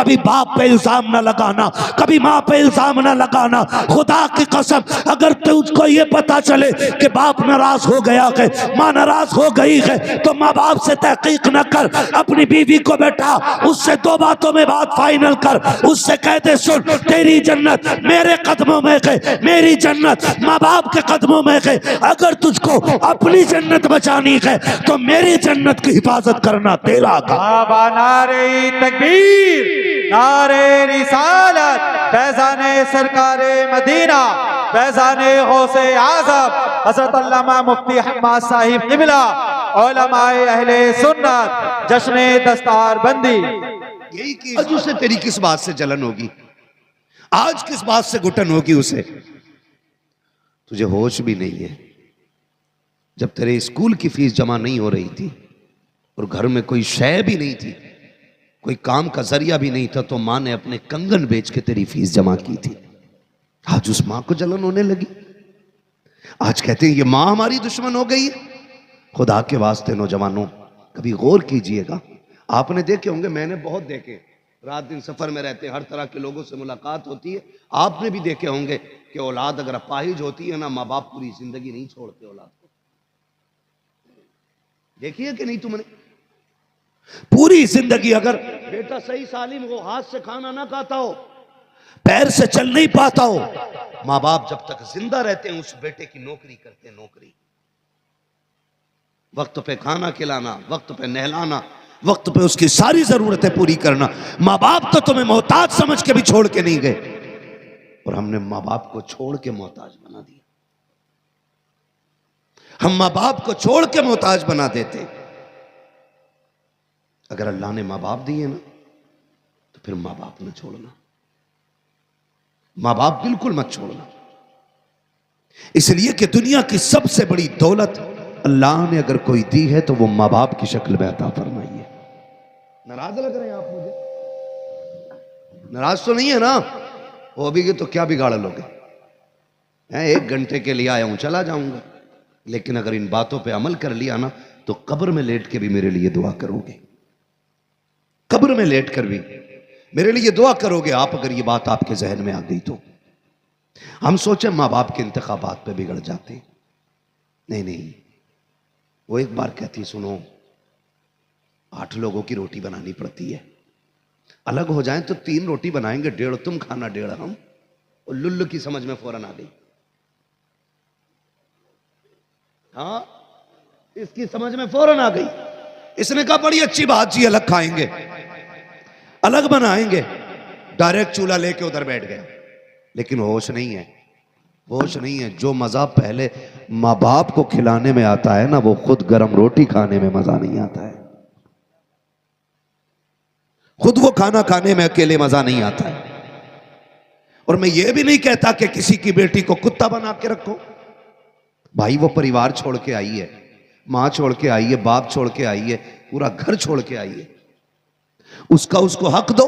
कभी बाप पे इल्जाम न लगाना, कभी माँ पे इल्जाम न लगाना। खुदा की कसम, अगर तुझको ये पता चले कि बाप नाराज हो गया है, माँ नाराज हो गई है, तो माँ बाप से तहकीक न कर। अपनी बीवी को बैठा, उससे दो बातों में बात फाइनल कर। उससे कहते सुन, तेरी जन्नत मेरे कदमों में है, मेरी जन्नत माँ बाप के कदमों में है। अगर तुझको अपनी जन्नत बचानी है तो मेरी जन्नत की हिफाजत करना तेरा काम। नारे तकबीर, नारे रिसालत, फैज़ाने सरकारे मदीना, फैज़ाने गौसे आज़म हज़रत अल्लामा मुफ्ती हम्माद साहिब क़िबला, उलमाए अहले सुन्नत, जश्ने दस्तार बंदी। यही कि आज उसे तेरी किस बात से जलन होगी, आज किस बात से घुटन होगी उसे। तुझे होश भी नहीं है, जब तेरे स्कूल की फीस जमा नहीं हो रही थी और घर में कोई शय भी नहीं थी, कोई काम का जरिया भी नहीं था, तो मां ने अपने कंगन बेच के तेरी फीस जमा की थी। आज उस मां को जलन होने लगी। आज कहते हैं ये मां हमारी दुश्मन हो गई है। खुदा के वास्ते नौजवानों, कभी गौर कीजिएगा। आपने देखे होंगे, मैंने बहुत देखे, रात दिन सफर में रहते हैं, हर तरह के लोगों से मुलाकात होती है। आपने भी देखे होंगे कि औलाद अगर अपाहिज होती है ना, माँ बाप पूरी जिंदगी नहीं छोड़ते औलाद को। देखिए कि नहीं तुमने, पूरी जिंदगी अगर बेटा सही सालिम हो, हाथ से खाना ना खाता हो, पैर से चल नहीं पाता हो, माँ बाप जब तक जिंदा रहते हैं उस बेटे की नौकरी करते हैं। नौकरी, वक्त पे खाना खिलाना, वक्त पे नहलाना, वक्त पे उसकी सारी जरूरतें पूरी करना। माँ बाप तो तुम्हें मोहताज समझ के भी छोड़ के नहीं गए, और हमने माँ बाप को छोड़ के मोहताज बना दिया। हम माँ बाप को छोड़ के मोहताज बना देते। अगर अल्लाह ने माँ बाप दिए ना, तो फिर माँ बाप न छोड़ना, माँ बाप बिल्कुल मत छोड़ना। इसलिए कि दुनिया की सबसे बड़ी दौलत अल्लाह ने अगर कोई दी है तो वो माँ बाप की शक्ल में अता फरमाई है। नाराज लग रहे हैं आप मुझे? नाराज तो नहीं है ना? वो भी तो क्या बिगाड़ लोगे? एक घंटे के लिए आया हूं, चला जाऊंगा, लेकिन अगर इन बातों पे अमल कर लिया ना, तो कब्र में लेट के भी मेरे लिए दुआ करोगे। कब्र में लेट कर भी मेरे लिए दुआ करोगे आप, अगर ये बात आपके जहन में आ गई तो। हम सोचे माँ बाप के इंतखाबात पे बिगड़ जाते, नहीं नहीं। वो एक बार कहती, सुनो, 8 लोगों की रोटी बनानी पड़ती है, अलग हो जाएं तो 3 रोटी बनाएंगे, 1.5 तुम खाना 1.5 हम। और लुल्लू की समझ में फौरन आ गई। हाँ, इसकी समझ में फौरन आ गई। इसने कहा बड़ी अच्छी बात जी, अलग खाएंगे, अलग बनाएंगे। डायरेक्ट चूल्हा लेके उधर बैठ गया। लेकिन होश नहीं है, होश नहीं है। जो मजा पहले माँ बाप को खिलाने में आता है ना, वो खुद गरम रोटी खाने में मजा नहीं आता है। खुद वो खाना खाने में अकेले मजा नहीं आता है। और मैं ये भी नहीं कहता कि किसी की बेटी को कुत्ता बना के रखो। भाई वो परिवार छोड़ के आई है, मां छोड़ के आई है, बाप छोड़ के आई है, पूरा घर छोड़ के आई है। उसका उसको हक दो,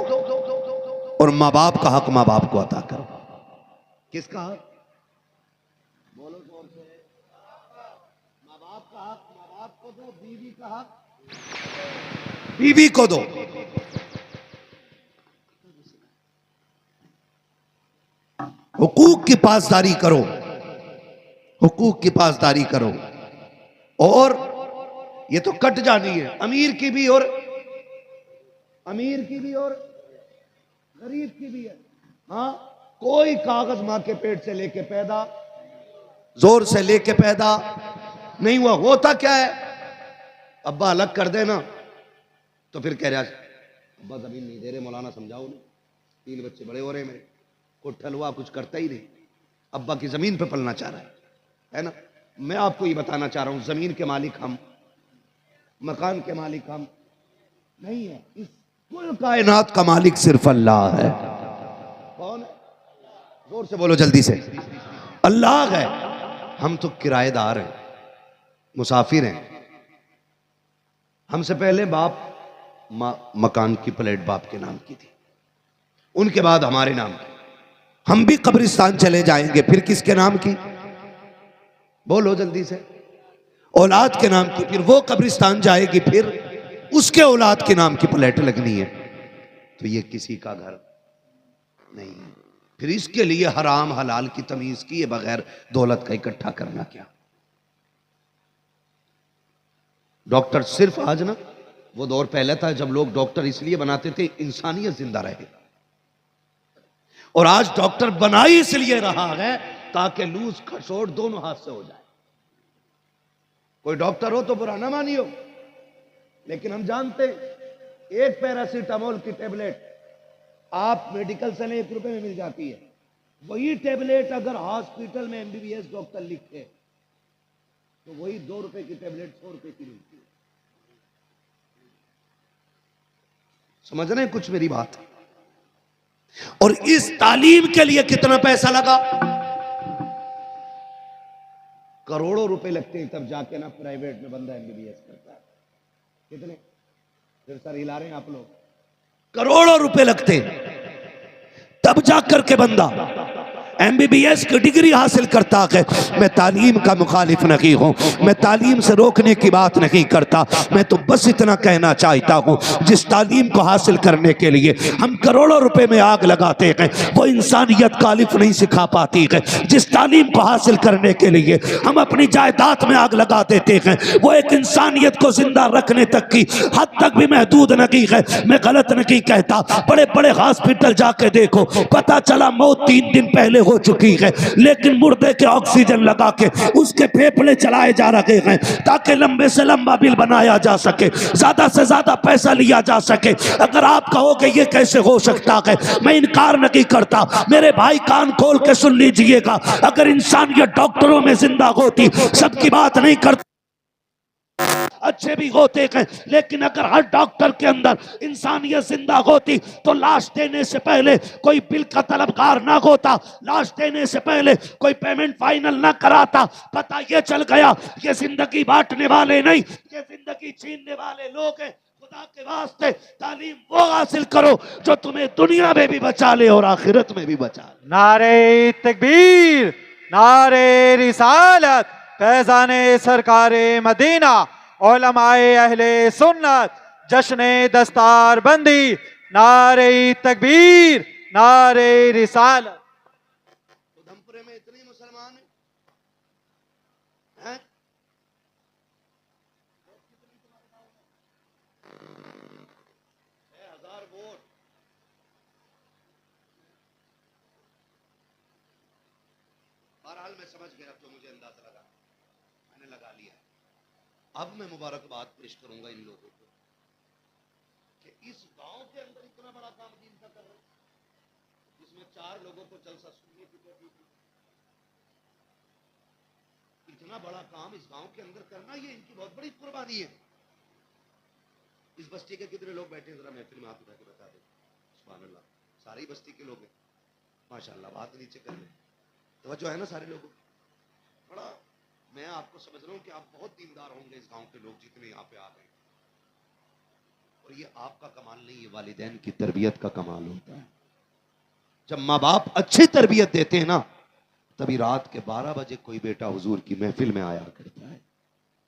और मां बाप का हक मां बाप को अता करो। किसका हक? बोलो जोर से। मां बाप का हक मां बाप को दो, बीवी का हक बीवी को दो। हुकूक की पासदारी करो, हुकूक की पासदारी करो। और ये तो कट जानी है, अमीर की भी और अमीर की भी और गरीब की भी है। हाँ, कोई कागज मां के पेट से लेके पैदा, जोर से लेके पैदा नहीं हुआ। होता क्या है, अब्बा अलग कर देना तो फिर कह रहा अब्बा जमीन नहीं दे रहे, मौलाना समझाओ ना, 3 बच्चे बड़े हो रहे मेरे, कुठल हुआ कुछ करता ही नहीं, अब्बा की जमीन पे पलना चाह रहा है ना। मैं आपको ये बताना चाह रहा हूं, जमीन के मालिक हम, मकान के मालिक हम नहीं है, इस कुल कायनात का मालिक सिर्फ अल्लाह है। कौन है? जोर से बोलो जल्दी से। अल्लाह है। हम तो किराएदार हैं, मुसाफिर हैं। हमसे पहले बाप मकान की प्लेट बाप के नाम की थी, उनके बाद हमारे नाम की। हम भी कब्रिस्तान चले जाएंगे, फिर किसके नाम की? बोलो जल्दी से। औलाद के नाम की। फिर वो कब्रिस्तान जाएगी, फिर उसके औलाद के नाम की प्लेट लगनी है। तो ये किसी का घर नहीं है। फिर इसके लिए हराम हलाल की तमीज किए बगैर दौलत का इकट्ठा करना क्या। डॉक्टर सिर्फ आज ना, वो दौर पहले था जब लोग डॉक्टर इसलिए बनाते थे इंसानियत जिंदा रहे, और आज डॉक्टर बना ही इसलिए रहा है ताकि लूज खसोट दोनों हाथ से हो जाए। कोई डॉक्टर हो तो बुरा ना मानियो, लेकिन हम जानते एक पैरासीटामोल की टेबलेट आप मेडिकल से 1 रुपए में मिल जाती है। वही टेबलेट अगर हॉस्पिटल में एमबीबीएस डॉक्टर लिखे तो वही 2 रुपए की टेबलेट 100 रुपए की मिलती है। समझ रहे हैं कुछ मेरी बात। और इस तालीम के लिए कितना पैसा लगा, करोड़ों रुपए लगते हैं तब जाके ना प्राइवेट में बंदा एमबीबीएस करता है। कितने, फिर सर हिला रहे हैं आप लोग, करोड़ों रुपए लगते तब जाकर के बंदा एमबीबीएस की डिग्री हासिल करता है। मैं तालीम का मुखालिफ नहीं हूं, मैं तालीम से रोकने की बात नहीं करता, मैं तो बस इतना कहना चाहता हूं जिस तालीम को हासिल करने के लिए हम करोड़ों रुपए में आग लगाते हैं वो इंसानियत का अलिफ नहीं सिखा पाती है। जिस तालीम को हासिल करने के लिए हम अपनी जायदाद में आग लगा देते हैं वो एक इंसानियत को जिंदा रखने तक की हद तक भी महदूद नहीं है। मैं गलत नहीं कहता, बड़े बड़े हॉस्पिटल जाके देखो, पता चला मौत 3 दिन पहले हो चुकी है, लेकिन मुर्दे के ऑक्सीजन लगा के उसके फेफड़े चलाए जा रहे हैं ताकि लंबे से लंबा बिल बनाया जा सके, ज्यादा से ज्यादा पैसा लिया जा सके। अगर आप कहोगे ये कैसे हो सकता है, मैं इनकार नहीं करता, मेरे भाई कान खोल के सुन लीजिएगा। अगर इंसानियत डॉक्टरों में जिंदा होती, सबकी बात नहीं करता, अच्छे भी होते हैं, लेकिन अगर हर डॉक्टर के अंदर इंसानियत जिंदा होती तो लाश देने से पहले कोई बिल का तलबगार ना होता, लाश देने से पहले कोई पेमेंट फाइनल ना कराता। पता ये चल गया ये जिंदगी बांटने वाले नहीं, ये जिंदगी छीनने वाले लोग हैं। खुदा के वास्ते तालीम वो हासिल करो जो तुम्हें दुनिया में भी बचा ले और आखिरत में भी बचा ले। नारे तकबीर, नारे रिसालत, फैज़ाने सरकारे मदीना, उलमाए अहले सुन्नत, जश्ने दस्तार बंदी, नारे तकबीर, नारे रिसालत। उधमपुरे में इतने मुसलमान हैं? 6,000 वोट। बहरहाल मैं समझ गया, अब तो मुझे अंदाजा लगा, मैंने लगा लिया। अब मैं मुबारकबाद पेश करूंगा इन लोगों को कि इस गांव के अंदर इतना बड़ा काम दीन का कर रहे हैं, जिसमें 4 लोगों को जलसा सुनने की तौफीक दी। इतना बड़ा काम इस गांव के अंदर करना ये इनकी बहुत बड़ी कुर्बानी है। इस बस्ती के कितने लोग बैठे हैं जरा महफिल में हाथ उठा के बता दे। सुभान अल्लाह, सारी बस्ती के लोग हैं माशाल्लाह, बात नीचे कर ले, तवज्जो है ना सारे लोगों। बड़ा मैं आपको समझ रहा हूं कि आप बहुत दीनदार होंगे इस गांव के लोग जितने यहाँ पे आ गए, और ये आपका कमाल नहीं, ये वालिदैन की तरबियत का कमाल होता है। जब माँ बाप अच्छी तरबियत देते हैं ना, तभी रात के 12 बजे कोई बेटा हुजूर की महफिल में आया करता है।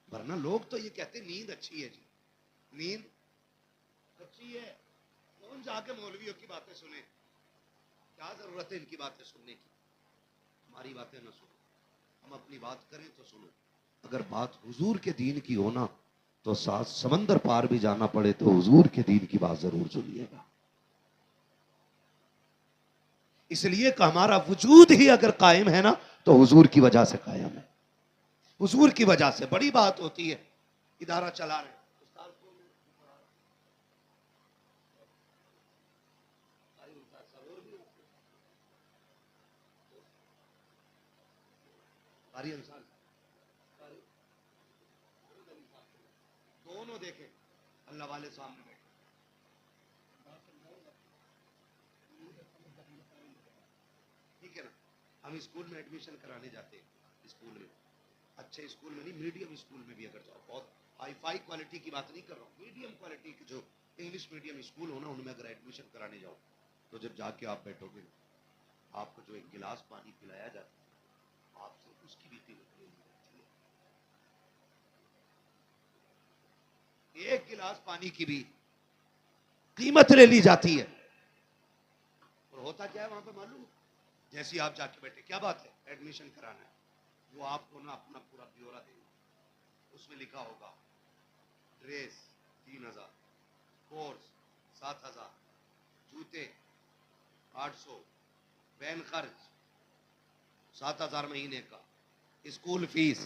वरना लोग तो ये कहते नींद अच्छी है जी, नींद अच्छी है, कौन जाके मौलवियों की बातें सुने, क्या जरूरत है इनकी बातें सुनने की। हमारी बातें ना सुनो, हम अपनी बात करें तो सुनो। अगर बात हुजूर के दीन की हो ना, तो 7 समंदर पार भी जाना पड़े तो हुजूर के दीन की बात जरूर सुनिएगा। इसलिए कि हमारा वजूद ही अगर कायम है ना तो हुजूर की वजह से कायम है। हुजूर की वजह से बड़ी बात होती है। इदारा चला रहे दोनों देखे अल्लाह वाले सामने बैठे, ठीक है ना। हम स्कूल में एडमिशन कराने जाते हैं, स्कूल में अच्छे स्कूल में नहीं, मीडियम स्कूल में भी अगर जाओ, बहुत हाई फाई क्वालिटी की बात नहीं कर रहा हूँ, मीडियम क्वालिटी के जो इंग्लिश मीडियम स्कूल हो ना, उनमें अगर एडमिशन कराने जाओ तो जब जाके आप बैठोगे आपको जो एक गिलास पानी पिलाया जाता है आपसे उसकी भी कीमत ले ली जाती है। एक गिलास पानी की भी कीमत ले ली जाती है। होता क्या है वहां पे मालूम? जैसे ही आप जाके बैठे, क्या बात है, एडमिशन कराना है, वो आपको ना अपना पूरा ब्यौरा देंगे। उसमें लिखा होगा ड्रेस 3000, कोर्स 7000, जूते 800, वैन खर्च 7000 महीने का, स्कूल फीस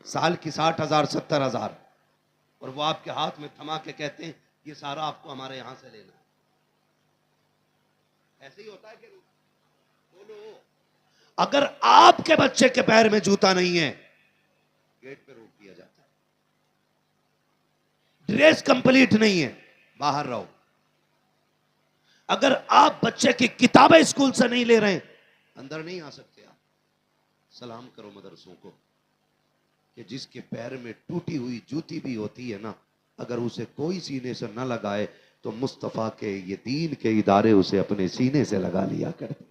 साल की 60,000 70,000, और वो आपके हाथ में थमा के कहते हैं ये सारा आपको हमारे यहां से लेना है। ऐसे ही होता है कि बोलो, अगर आपके बच्चे के पैर में जूता नहीं है, गेट पे रोक दिया जाता है। ड्रेस कंप्लीट नहीं है, बाहर रहो। अगर आप बच्चे की किताबें स्कूल से नहीं ले रहे हैं, अंदर नहीं आ सकते आप। सलाम करो मदरसों को कि जिसके पैर में टूटी हुई जूती भी होती है ना, अगर उसे कोई सीने से न लगाए तो मुस्तफा के ये दीन के इदारे उसे अपने सीने से लगा लिया करते।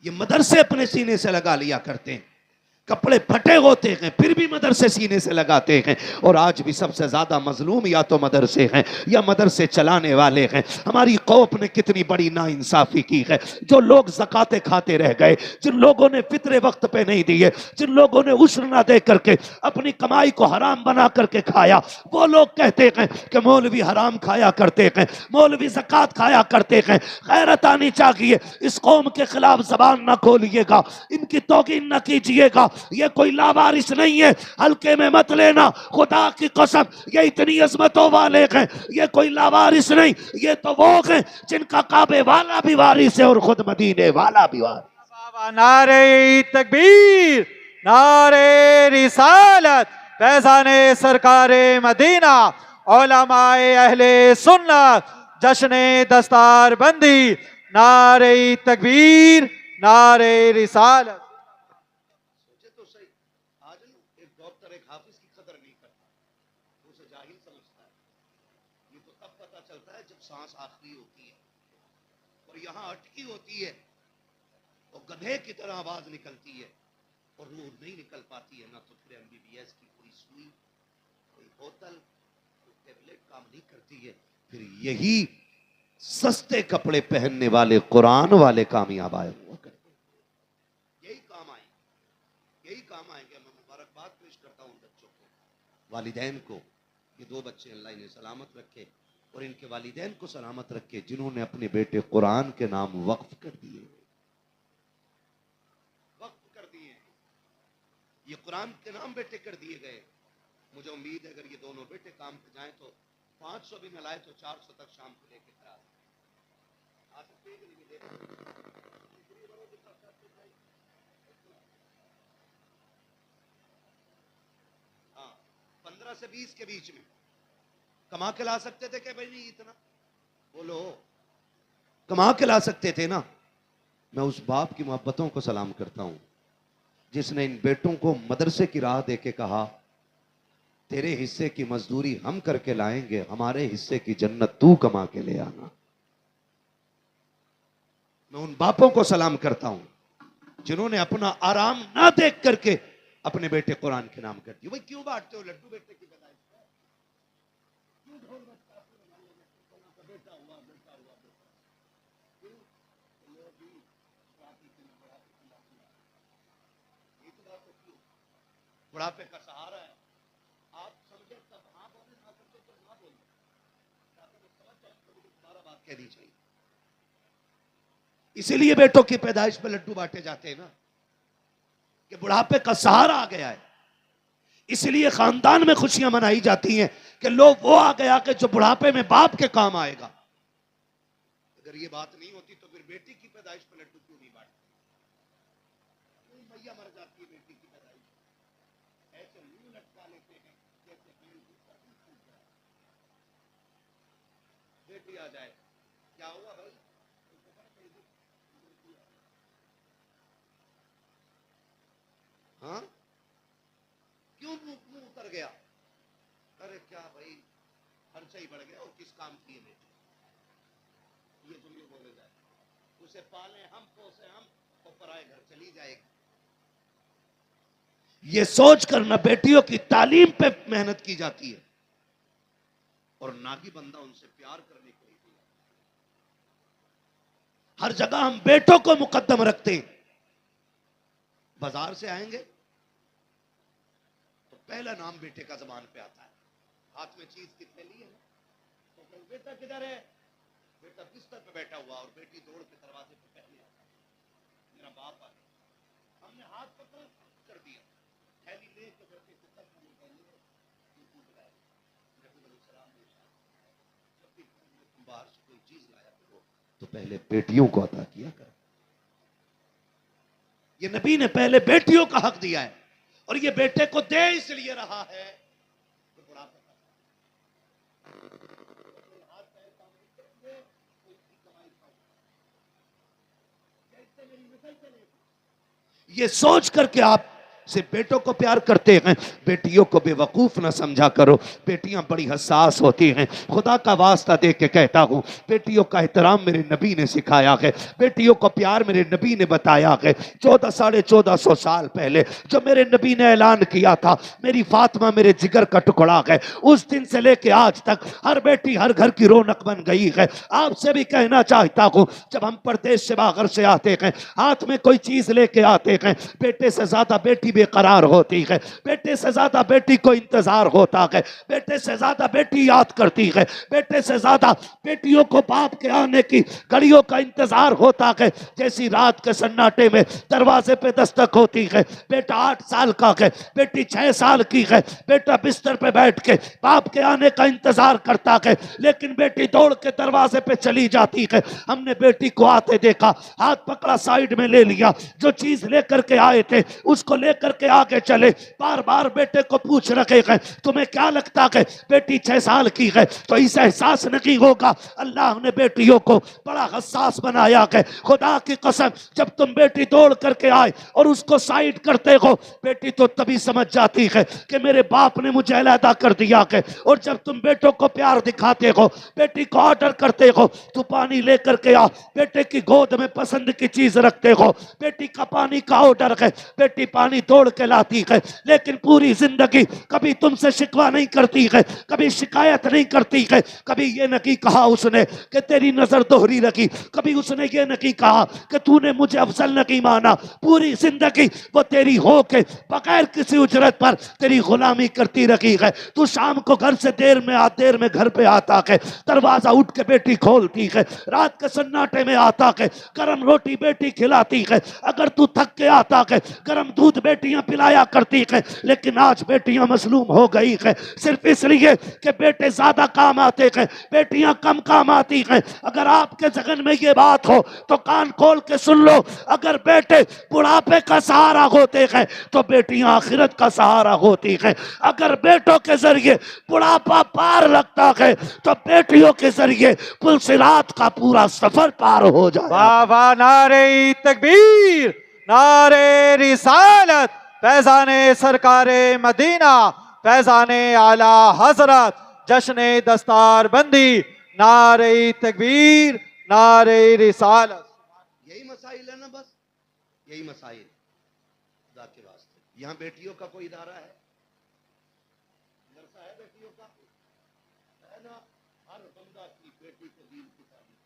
ये मदरसे अपने सीने से लगा लिया करते हैं। कपड़े फटे होते हैं फिर भी मदरसे सीने से लगाते हैं। और आज भी सबसे ज्यादा मजलूम या तो मदरसे हैं या मदरसे चलाने वाले हैं। हमारी कौम ने कितनी बड़ी नाइंसाफी की है। जो लोग ज़काते खाते रह गए, जिन लोगों ने फितरे वक्त पे नहीं दिए, जिन लोगों ने उश्र ना दे करके अपनी कमाई को हराम बना करके खाया, वो लोग कहते हैं कि मौलवी हराम खाया करते हैं, मौलवी ज़कात खाया करते हैं। गैरत आनी चाहिए। इस कौम के खिलाफ जबान ना खोलिएगा, इनकी तौकीन न कीजिएगा। ये कोई लावारिस नहीं है, हल्के में मत लेना। खुदा की कसम ये इतनी अजमतों वाले हैं, ये कोई लावारिस नहीं, ये तो वो हैं जिनका काबे वाला भी वारिस है और खुद मदीने वाला भी वारिस। नारे तकबीर, नारे रिसालत, फैज़ाने सरकारे मदीना, उलमाए अहले सुन्नत, जश्ने दस्तार बंदी, नारे तकबीर, नारे रिसालत। चलता है जब सांस आखिरी होती है और यहां अटकी होती है और गधे की तरह आवाज निकलती है और रूह नहीं निकल पाती है। ना तो फिर एमबीबीएस की कोई सुई, कोई बोतल, कोई टेबलेट काम नहीं करती है। फिर यही सस्ते कपड़े पहनने वाले कुरान वाले कामयाब आए हुआ करते, यही काम आएंगे, यही काम आएंगे। मैं मुबारकबाद पेश करता हूं बच्चों को, वालिदैन को। ये 2 बच्चे अल्लाह इन्हें सलामत रखे और इनके वालिदैन को सलामत रखे जिन्होंने अपने बेटे कुरान के नाम वक्फ कर दिए, वक्फ कर दिए। ये कुरान के नाम बेटे कर दिए गए। मुझे उम्मीद है अगर ये दोनों बेटे काम पे जाएं तो 500 भी न लाए तो 400 तक शाम को लेके आ सकते हैं। हाँ, 15 से 20 के बीच में कमा के ला सकते थे क्या भाई? नहीं, इतना बोलो, कमा के ला सकते थे ना। मैं उस बाप की मोहब्बतों को सलाम करता हूं जिसने इन बेटों को मदरसे की राह देके कहा तेरे हिस्से की मजदूरी हम करके लाएंगे, हमारे हिस्से की जन्नत तू कमा के ले आना। मैं उन बापों को सलाम करता हूं जिन्होंने अपना आराम ना देख करके अपने बेटे कुरान के नाम कर दिए। भाई क्यों बांटते हो लड्डू बेटे की पैदाइश पर? क्यों ढोल बजता है पूरे मोहल्ले में? बेटा हुआ, बेटा हुआ, बेटा। क्यों? लोग भी बुढ़ापे का सहारा है। आप समझे तब हाँ बोले, ना समझे तो ना बोले। तुम्हारा बात कहनी चाहिए। इसीलिए बेटों की पैदाइश पे लड्डू बांटे जाते हैं ना, कि बुढ़ापे का सहारा आ गया है। इसलिए खानदान में खुशियां मनाई जाती हैं कि लोग वो आ गया कि जो बुढ़ापे में बाप के काम आएगा। अगर ये बात नहीं होती तो फिर बेटी की पैदाइश पे लड्डू क्यों नहीं बांटते? मैया मर जाती है बेटी की पैदाइश, ऐसे मुंह लटका लेते हैं जैसे बेटी आ जाए, क्या हुआ भाई? हाँ, क्यों मुंह उतर गया? अरे क्या भाई, खर्चा ही बढ़ गया और किस काम की है बेटी? ये जुमले बोले जाए, उसे पाले हम, पोसे हम, तो पराए घर चली जाएगी। ये सोच कर ना बेटियों की तालीम पे मेहनत की जाती है और ना ही बंदा उनसे प्यार करने के लिए। हर जगह हम बेटों को मुकद्दम रखते हैं। बाजार से आएंगे तो पहला नाम बेटे का जबान पे आता है। हाथ में चीज कितने लिए है तो बेटा किधर है, बेटा बिस्तर पे बैठा हुआ और बेटी दौड़ के दरवाजे पे पहले आता है, मेरा बाप आ गया। हमने हाथ पकड़ कर दिया, थैली ले के बेटे को तब हमने पहले बाहर से कोई चीज लाया करो तो पहले बेटियों को अता किया करो। ये नबी ने पहले बेटियों का हक दिया है और ये बेटे को दे इसलिए रहा है तो बुढ़ापे का ये सोच करके आप से बेटों को प्यार करते हैं, बेटियों को बेवकूफ ना समझा करो। बेटियां बड़ी हसास होती हैं, खुदा का वास्ता दे के कहता हूं, बेटियों का एहतराम मेरे नबी ने सिखाया है, बेटियों को प्यार मेरे नबी ने बताया है। 1400 साल पहले जो मेरे नबी ने ऐलान किया था, मेरी फातिमा मेरे जिगर का टुकड़ा है, उस दिन से लेके आज तक हर बेटी हर घर की रौनक बन गई है। आपसे भी कहना चाहता हूं, जब हम परदेश से बाहर से आते हैं, हाथ में कोई चीज लेके आते हैं, बेटे से ज्यादा बेटी बेकरार होती है, बेटे से ज्यादा बेटी को इंतजार होता है, बेटे से ज्यादा बेटी याद करती है, बेटे से ज्यादा बेटियों को बाप के आने की घड़ियों का इंतजार होता है। जैसी रात के सन्नाटे में दरवाजे पे दस्तक होती है, बेटा 8 साल का है, बेटी 6 साल की है, बेटा बिस्तर पे बैठ के बाप के आने का इंतजार करता है, लेकिन बेटी दौड़ के दरवाजे पे चली जाती है। हमने बेटी को आते देखा, हाथ पकड़ा, साइड में ले लिया, जो चीज लेकर के आए थे उसको लेकर के आगे चले, बार बार बेटे को पूछ रखे हैं, तुम्हें क्या लगता है बेटी 6 साल की है तो इसे एहसास नहीं होगा। अल्लाह ने बेटियों को बड़ा हसास बनाया है। खुदा की कसम, जब तुम बेटी दौड़ करके आए और उसको साइड करते हो, बेटी तो तभी समझ जाती है कि मेरे बाप ने मुझे अलहदा कर दिया है। और जब तुम बेटों को प्यार दिखाते हो, बेटी को ऑर्डर करते हो, तू पानी लेकर के आ, बेटे की गोद में पसंद की चीज रखते हो, बेटी का पानी का ऑर्डर है, बेटी पानी तोड़ के लाती है, लेकिन पूरी जिंदगी कभी तुमसे शिकवा नहीं करती है, कभी शिकायत नहीं करती है, कभी ये नहीं कहा उसने कि तेरी नजर दोहरी रखी, कभी उसने ये नहीं कहा कि तूने मुझे अफजल नहीं माना। पूरी जिंदगी वो तेरी हो के बगैर किसी उजरत पर तेरी गुलामी करती रखी है। तू शाम को घर से देर में घर पे आता है, दरवाजा उठ के बेटी खोलती है, रात के सन्नाटे में आता है, गरम रोटी बेटी खिलाती है, अगर तू थक के आता है गरम दूध बेटियां पिलाया करती है। लेकिन आज बेटियां मसलूम हो गई है सिर्फ इसलिए कि बेटे ज्यादा काम आते हैं, बेटियां कम काम आती हैं। अगर आपके जहन में ये बात हो तो कान खोल के सुन लो, अगर बेटे बुढ़ापे का सहारा होते हैं तो बेटियां आखिरत का सहारा होती हैं। अगर बेटों के जरिए बुढ़ापा पार लगता है तो बेटियों के जरिए पुलसिरात का पूरा सफर पार हो जाए। बाबा नारे तकबीर, नारे रिसालत, फैजाने सरकारे मदीना, फैजाने आला हजरत, जश्ने दस्तार बंदी, नारे तकबीर, नारे रिसालत। यही मसाइल है ना, बस यही मसाइल। खुदा के वास्ते यहाँ बेटियों का कोई इदारा है, मदरसा है बेटियों का, है ना? हर बंदा की बेटी को दीन की तालीम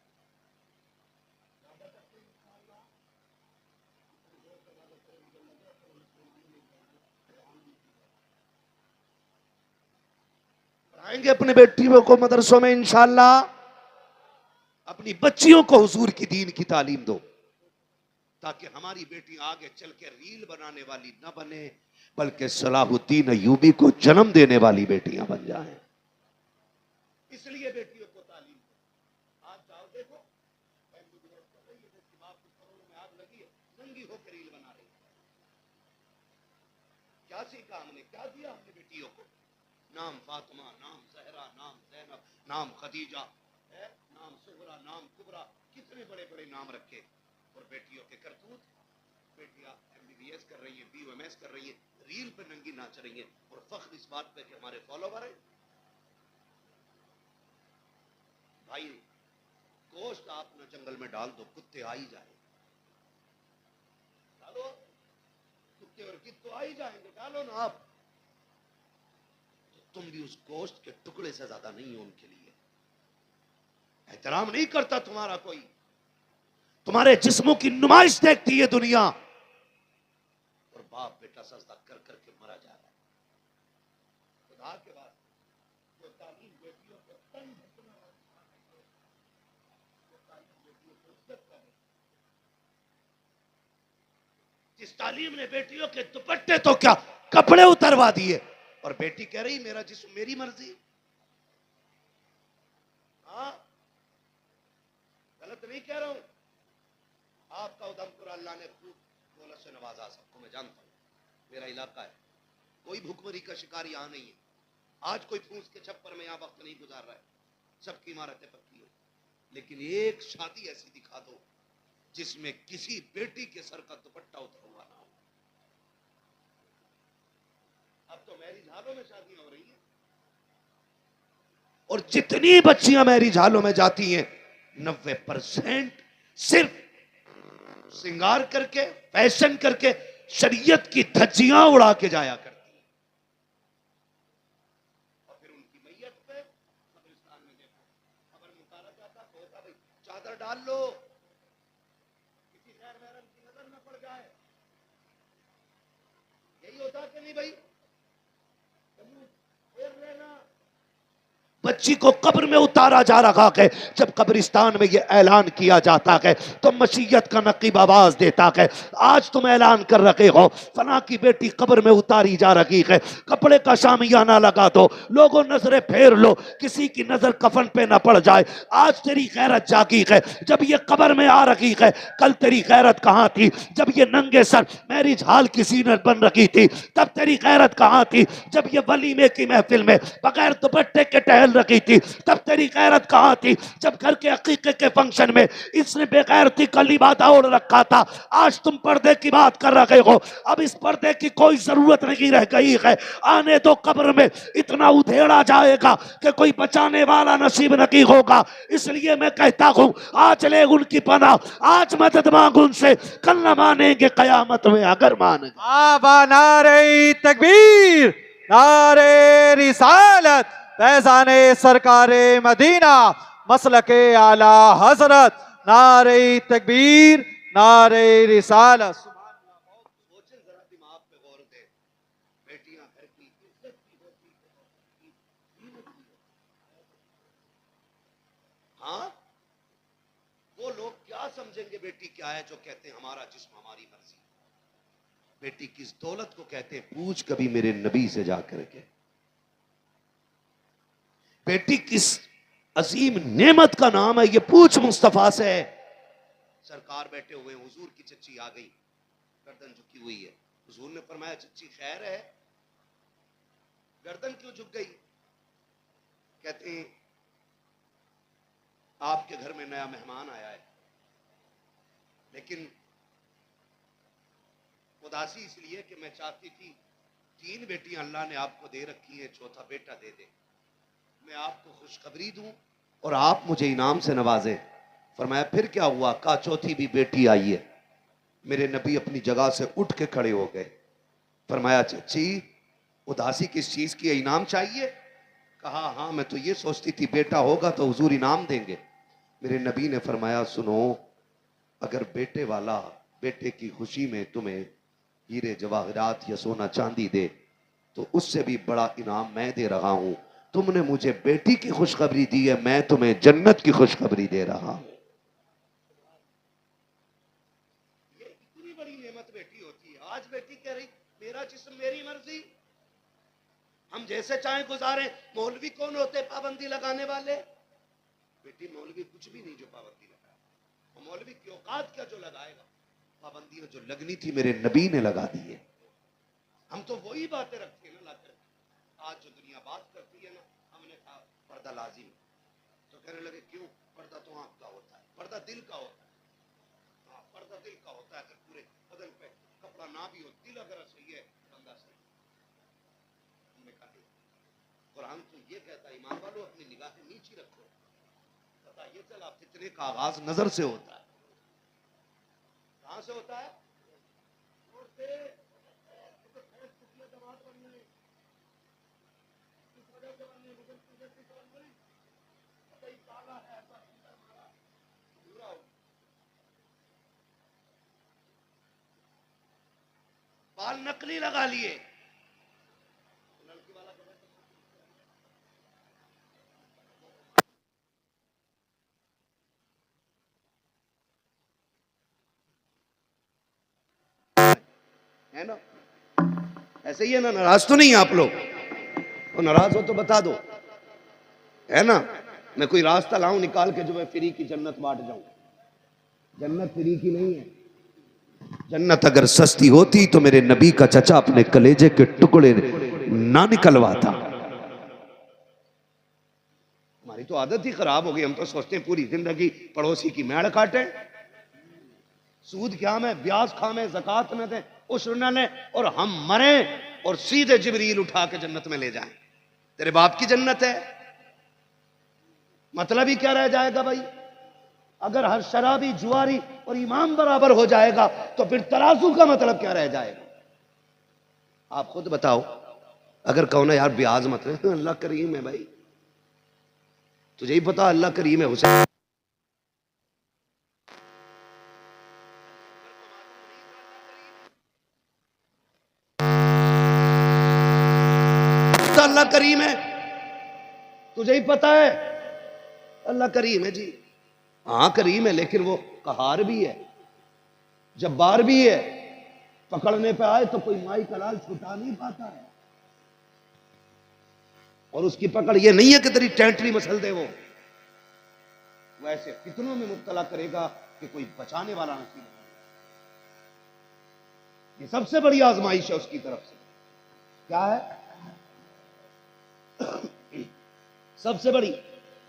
पढ़ाएंगे अपने बेटियों को मदरसों में इंशाअल्लाह। अपनी बच्चियों को हुजूर की दीन की तालीम दो, ताकि हमारी बेटी आगे चल के रील बनाने वाली न बने, बल्कि सलाहुद्दीन अय्यूबी को जन्म देने वाली बेटियां बन जाएं। इसलिए बेटियों को तालीम दो। आज जाओ देखो, आग लगी है, नंगी होकर रील बना रही है। क्या सीखा हमने, क्या दिया हमने बेटियों को? नाम फातिमा, नाम जहरा, नाम ज़ैनब, नाम खदीजा, नाम सुगरा, नाम कुबरा, कितने बड़े बड़े नाम रखे। और बेटियों के करतूत, बेटियां MBBS कर रही हैं, BOMS कर रही हैं, रील पे नंगी नाच रही हैं, और फख्र इस बात पे कि हमारे फॉलोवर हैं। भाई गोश्त आप न जंगल में डाल दो, कुत्ते आ ही जाए, डालो, कुत्ते और गिद्ध तो आ ही जाएंगे, डालो ना आप। तुम भी उस गोश्त के टुकड़े से ज्यादा नहीं हो उनके लिए। एहतराम नहीं करता तुम्हारा कोई, तुम्हारे जिस्मों की नुमाइश देखती है दुनिया, और बाप बेटा सजदा कर करके मरा जा रहा है। खुदा के बाद जो तालीम बेटियों को तन ढकना, जो तालीम बेटियों को इज्जत करने, जिस तालीम ने बेटियों के दुपट्टे तो क्या कपड़े उतरवा दिए, और बेटी कह रही मेरा जिस्म मेरी मर्जी। हाँ, गलत नहीं कह रहा हूं। आपका उधमपुर अल्लाह ने खूब दौलत से नवाजा, सबको मैं जानता हूं, मेरा इलाका है, कोई भुखमरी का शिकार यहां नहीं है। आज कोई फूस के छप्पर में यहां वक्त नहीं गुजार रहा है, सबकी इमारतें पक्की हो। लेकिन एक शादी ऐसी दिखा दो जिसमें किसी बेटी के सर का दुपट्टा उतरा हुआ ना हो। अब तो मैरिज हालों में शादियां हो रही हैं, और जितनी बच्चियां मैरिज हालों में जाती हैं 90% सिर्फ श्रृंगार करके, फैशन करके, शरीयत की धज्जियां उड़ा के जाया करती हैं। और फिर उनकी मैयत पे कब्रिस्तान में देखो खबर में उतारा जाता तो होता भाई चादर डाल लो, किसी गैर महरम की नजर न पड़ जाए। यही होता कि नहीं भाई? बच्ची को कब्र में उतारा जा रहा है। जब कब्रिस्तान में यह ऐलान किया जाता है तो मशीयत का नकीब आवाज देता है, आज तुम ऐलान कर रखे हो फला की बेटी कब्र में उतारी जा रही है, कपड़े का शामियाना लगा दो, लोगों नजरें फेर लो, किसी की नजर कफन पे न पड़ जाए। आज तेरी गैरत जागी है जब ये कब्र में आ रही है, कल तेरी गैरत कहां थी जब ये नंगे सर मैरिज हाल की सीनत बन रही थी? तब तेरी गैरत कहां थी जब ये वलीमे की महफिल में बगैर दुपट्टे के टहल रखी थी? तब तेरी गैरत कहां थी जब घर के अकीके के फंक्शन में इसने बेगैरती का लिबादा ओढ़ रखा था? आज तुम पर्दे की बात कर रहे हो, अब इस पर्दे की कोई जरूरत नहीं रह गई है। आने दो, कब्र में इतना उधेड़ा जाएगा कि कोई बचाने वाला नसीब नहीं होगा। इसलिए मैं कहता हूं आज ले उनकी पनाह, आज मदद मांग उनसे, कल न मानेंगे कयामत में अगर मान गए। आबा नारे तकबीर, नारे रिसालत, फैजाने सरकारे मदीना, मसलके आला हजरत, नारे तकबीर, नारे रिसालत। सोचें जरा, दिमाग पे गौर दे। बेटियां घर की इज्जत की होती है। हाँ, वो लोग क्या समझेंगे बेटी क्या है जो कहते हैं हमारा जिस्म हमारी मर्जी। बेटी किस दौलत को कहते हैं, पूछ कभी मेरे नबी से जाकर के। बेटी किस अजीम नेमत का नाम है, ये पूछ मुस्तफा से है। सरकार बैठे हुए, हुजूर की चच्ची आ गई, गर्दन झुकी हुई है। हुजूर ने फरमाया चच्ची खैर है, गर्दन क्यों झुक गई? कहते हैं आपके घर में नया मेहमान आया है, लेकिन उदासी इसलिए कि मैं चाहती थी 3 बेटियां अल्लाह ने आपको दे रखी है, चौथा बेटा दे दे, मैं आपको खुशखबरी दूं और आप मुझे इनाम से नवाजे। फरमाया फिर क्या हुआ? कहा चौथी भी बेटी आई है। मेरे नबी अपनी जगह से उठ के खड़े हो गए। फरमाया चच्ची उदासी किस चीज की है, इनाम चाहिए? कहा हाँ, मैं तो ये सोचती थी बेटा होगा तो हुजूर इनाम देंगे। मेरे नबी ने फरमाया सुनो, अगर बेटे वाला बेटे की खुशी में तुम्हें हीरे जवाहरात या सोना चांदी दे तो उससे भी बड़ा इनाम मैं दे रहा हूं। तुमने मुझे बेटी की खुशखबरी दी है, मैं तुम्हें जन्नत की खुशखबरी दे रहा हूं। ये इतनी बड़ी नेमत बेटी होती है। आज बेटी कह रही मेरा जिस्म मेरी मर्जी, हम जैसे चाहे गुजारें। मौलवी कौन होते पाबंदी लगाने वाले? बेटी मौलवी कुछ भी नहीं जो पाबंदी लगाए। मौलवी की औकात क्या जो लगाएगा? पाबंदियां जो लगनी थी मेरे नबी ने लगा दी है। हम तो वही बातें रखते हैं ना लाकर। आज जो दुनिया बात करती है ना, हमने कहा पर्दा लाजिम, तो कहने लगे क्यों? पर्दा तो आंख का होता है, पर्दा दिल का होता है। हाँ, पर्दा दिल का होता है। अगर पूरे बदन पे कपड़ा ना भी हो, दिल अगर सही है, बंदा सही। हमने कहा कुरान तो ये कहता है ईमान वालों अपनी निगाहें नीची रखो। पता ये चला फितने का आगाज नजर से होता है। कहां से होता है? बाल नकली लगा लिए। है ना, ऐसे ही है ना, नाराज तो नहीं है आप लोग? और नाराज हो तो बता दो, है ना। मैं कोई रास्ता लाऊं निकाल के जो मैं फ्री की जन्नत बांट जाऊं? जन्नत फ्री की नहीं है। जन्नत अगर सस्ती होती तो मेरे नबी का चचा अपने कलेजे के टुकड़े ना निकलवाता। हमारी तो आदत ही खराब हो गई, हम तो सोचते हैं पूरी जिंदगी पड़ोसी की मेड़ काटे, सूद क्या में, ब्याज खामे, ज़कात न दे, उश्र न ले, और हम मरे और सीधे जिब्रील उठा के जन्नत में ले जाएं। तेरे बाप की जन्नत है, मतलब ही क्या रह जाएगा भाई? अगर हर शराबी, जुआरी और इमाम बराबर हो जाएगा तो फिर तराजू का मतलब क्या रह जाएगा? आप खुद बताओ। अगर कहो ना यार ब्याज मत ले, अल्लाह करीम है भाई, तुझे ही पता अल्लाह करीम है। हुसैन अल्लाह करीम है, तुझे ही पता है अल्लाह करीम है जी। हाँ करीम है, लेकिन वो कहार भी है, जब्बार भी है। पकड़ने पे आए तो कोई माई का लाल छुटा नहीं पाता है, और उसकी पकड़ ये नहीं है कि तेरी टेंटरी मसल दे। वो ऐसे कितनों में मुब्तला करेगा कि कोई बचाने वाला नसीब नहीं। ये सबसे बड़ी आजमाइश है उसकी तरफ से। क्या है सबसे बड़ी?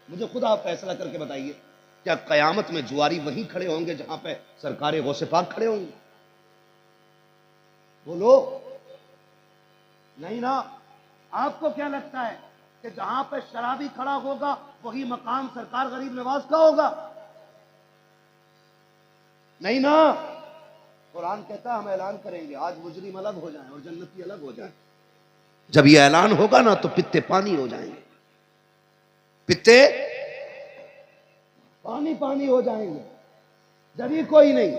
मुझे खुद आप फैसला करके बताइए, क्या कयामत में जुआरी वहीं खड़े होंगे जहां पे सरकारे गौसे पाक खड़े होंगे? बोलो, नहीं ना। आपको क्या लगता है कि जहां पे शराबी खड़ा होगा वही मकाम सरकार गरीब नवाज का होगा? नहीं ना। कुरान कहता है हम ऐलान करेंगे, आज मुजरिम अलग हो जाएं और जन्नती अलग हो जाएं। जब ये ऐलान होगा ना तो पित्ते पानी हो जाएंगे, पित्ते पानी पानी हो जाएंगे। जब ये कोई नहीं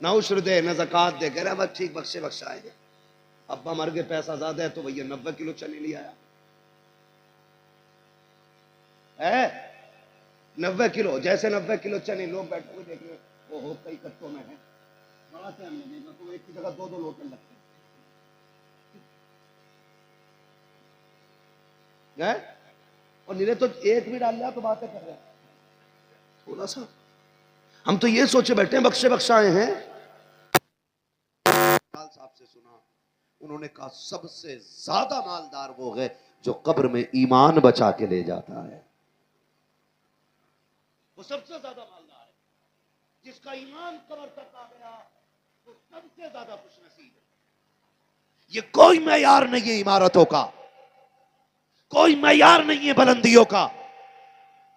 ना उश्र दे ना ज़कात दे, कह रहा बस ठीक बख्शे बख्शाएंगे। अब्बा मर गए, पैसा ज्यादा है तो भैया 90 किलो चने ले आया है, 90 किलो। जैसे 90 किलो चने लोग बैठे हुए देख रहे, वो हो कई कट्टों में है, बड़ा टाइम लगेगा, तो एक की जगह दो दो लोटे लगते हैं। और नीरे तो एक भी डाल लिया तो बातें कर रहे हैं थोड़ा सा। हम तो ये सोचे बैठे हैं बख्शे बख्शाए हैं। साहब से सुना, उन्होंने कहा सबसे ज्यादा मालदार वो है जो कब्र में ईमान बचा के ले जाता है। वो सबसे ज्यादा मालदार है, जिसका ईमान कब्र तक आ गया, वो सबसे ज्यादा खुशनसीब है। ये कोई मैयार नहीं है इमारतों का, कोई मैयार नहीं है बुलंदियों का।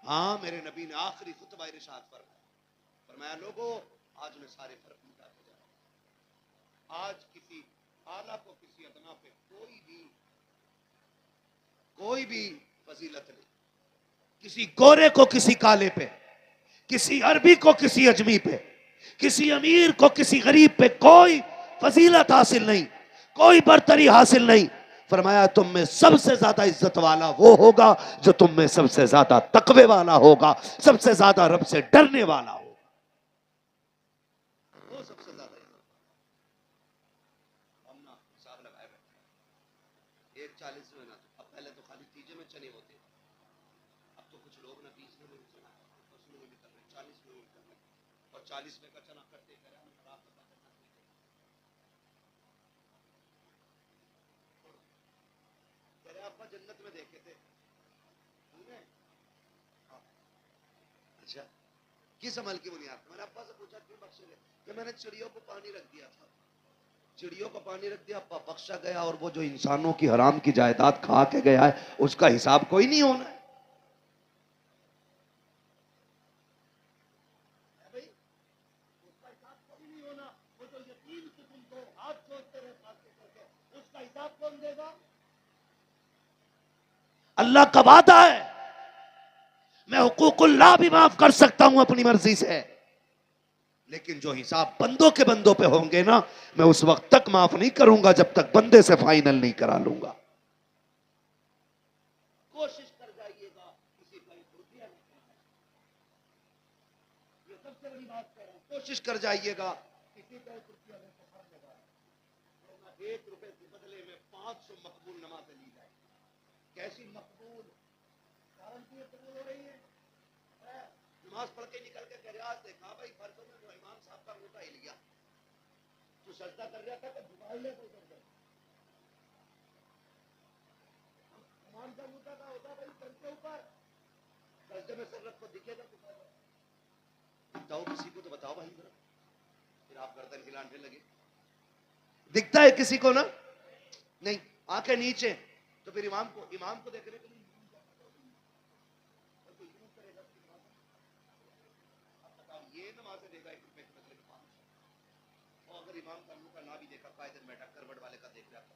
हाँ, मेरे नबी ने आखिरी खुतबा इरशाद फरमाया, लोगों आज मैं सारे फर्क मिटाते जा रहा हूं। आज किसी आला को किसी अदना पे कोई भी फजीलत नहीं, किसी गोरे को किसी काले पे, किसी अरबी को किसी अजमी पे, किसी अमीर को किसी गरीब पे कोई फजीलत हासिल नहीं, कोई बरतरी हासिल नहीं। फरमाया तुम में सबसे ज्यादा इज्जत वाला वो होगा जो तुम में सबसे ज्यादा तकवे वाला होगा, सबसे ज्यादा रब से डरने वाला होगा, वो सबसे ज्यादा इज्जत। हम ना हिसाब लगाए बैठे 1:40 में ना, अब पहले तो खाली तीजे में चने होते, अब तो कुछ लोग ना 20 में भी चना, 10 में भी कर रहे, 40 में भी कर रहे, और 40 में का चना करते करें हम खराब करना। जन्नत में देखे थे अच्छा, किस अमल की बुनियाद पर? मैंने अब्बा से पूछा क्यों बख्शे गए? कि मैंने चिड़ियों को पानी रख दिया था, चिड़ियों को पानी रख दिया, अब्बा बख्शा गया, और वो जो इंसानों की हराम की जायदाद खा के गया है उसका हिसाब कोई नहीं होना है। भाई उसका हिसाब कोई नहीं होना, वो जो यकीन से तुमको हाथ जोड़ते रहे करके, उसका हिसाब कौन देगा? अल्लाह का वादा है, मैं हुकूकुल्लाह भी माफ कर सकता हूं अपनी मर्जी से, लेकिन जो हिसाब बंदों के बंदों पे होंगे ना, मैं उस वक्त तक माफ नहीं करूंगा जब तक बंदे से फाइनल नहीं करा लूंगा। कोशिश कर जाइएगा, किसी का एक रुपया नहीं देना। ये सबसे बड़ी बात कह रहा हूं, कोशिश कर जाइएगा, किसी का एक रुपया नहीं देगा। एक रुपए के बदले में 500 मकबूल नमाजें ली जाए। कैसी मकबूल? गारंटी कबूल हो रही है। नमाज पढ़ के निकल के रियाज देखा भाई, फर्जों में जो इमाम साहब का अंगूठा ही लिया, तू सजदा कर रहा था तो झुका ले, कोई कर दे। इमाम का अंगूठा का होता भाई सर के ऊपर, सजदे में सर रख को दिखेगा। बताओ किसी को तो बताओ भाई, फिर आप गर्दन हिलाने लगे। दिखता है किसी को ना? नहीं, आंखें नीचे, तो फिर इमाम को देखने के लिए ये नमाज़ें देगा 1 रुपए के बदले में 500। और अगर इमाम का अंगूठा ना भी देखा, कायदे में बैठा करवट वाले का देख रहा तो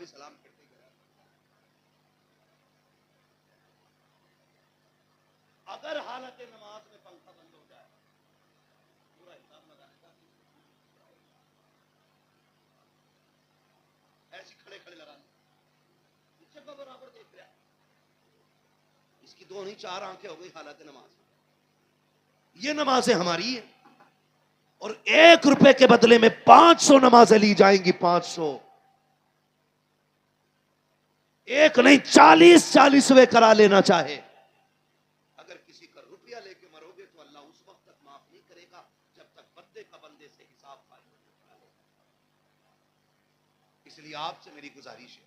सलाम करते गया। अगर हालत नमाज में पंखा बंद हो जाए, पूरा हिसाब लगाने का, ऐसे खड़े खड़े लगा नीचे को बराबर देख रहा, इसकी 2 नहीं 4 आंखें हो गई हालत नमाज। ये नमाजें हमारी है और 1 रुपए के बदले में 500 नमाजें ली जाएंगी। 500, एक नहीं 40-40वें करा लेना चाहे। अगर किसी का रुपया लेके मरोगे तो अल्लाह उस वक्त तक माफ नहीं करेगा जब तक बंदे का बंदे से हिसाब फाइल नहीं करा लेगा। इसलिए आपसे मेरी गुजारिश है,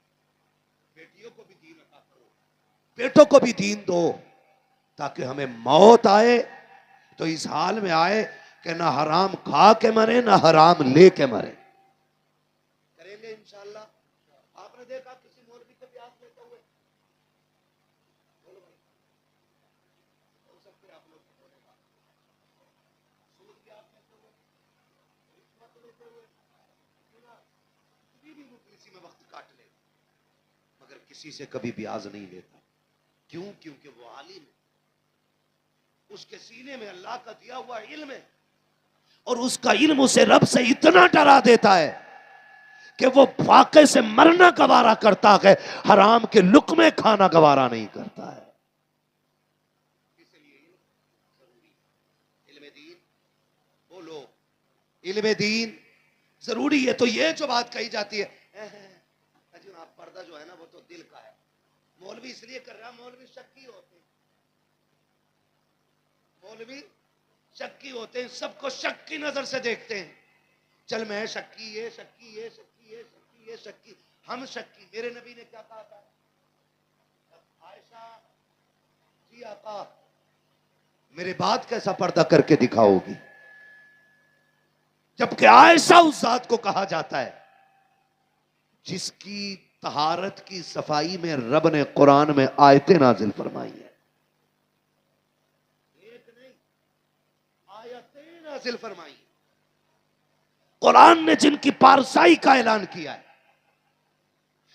बेटियों को भी दीन अता करो, बेटों को भी दीन दो, ताकि हमें मौत आए तो इस हाल में आए कि ना हराम खा के मरे ना हराम ले के मरे। करेंगे इंशाअल्लाह। आपने देखा किसी मौलवी को प्यास लेते हुए? बोलो भाई, हो सकते आप लोग बोलेगा सूद प्यास लेते हुए, रिश्वत लेते हुए, किसी में वक्त काट ले, मगर किसी से कभी ब्याज नहीं लेता। क्यों? क्योंकि वो आलिम है, उसके सीने में अल्लाह का दिया हुआ इल्म है और उसका इल्म उसे रब से इतना डरा देता है कि वो फाके से मरना गवारा करता है, हराम के लुक्मे खाना गवारा नहीं करता है। इसलिए इल्म दीन, बोलो इल्म दीन जरूरी है। तो ये जो बात कही जाती है, आप पर्दा जो है ना वो तो दिल का है, मौलवी इसलिए कर रहा है, मौलवी शक्की होते हैं, मौलवी शक्की होते हैं, सबको शक की नजर से देखते हैं। चल मैं शक्की, ये शक्की, ये शक्की, ये शक्की, ये शक्की, हम शक्की। मेरे नबी ने क्या कहा था? आयशा जी आका मेरे बाद कैसा पर्दा करके दिखाओगी? जबकि आयशा उस जात को कहा जाता है जिसकी तहारत की सफाई में रब ने कुरान में आयतें नाजिल फरमाई है। एक नहीं, आयतें नाजिल फरमाई। कुरान ने जिनकी पारसाई का ऐलान किया है,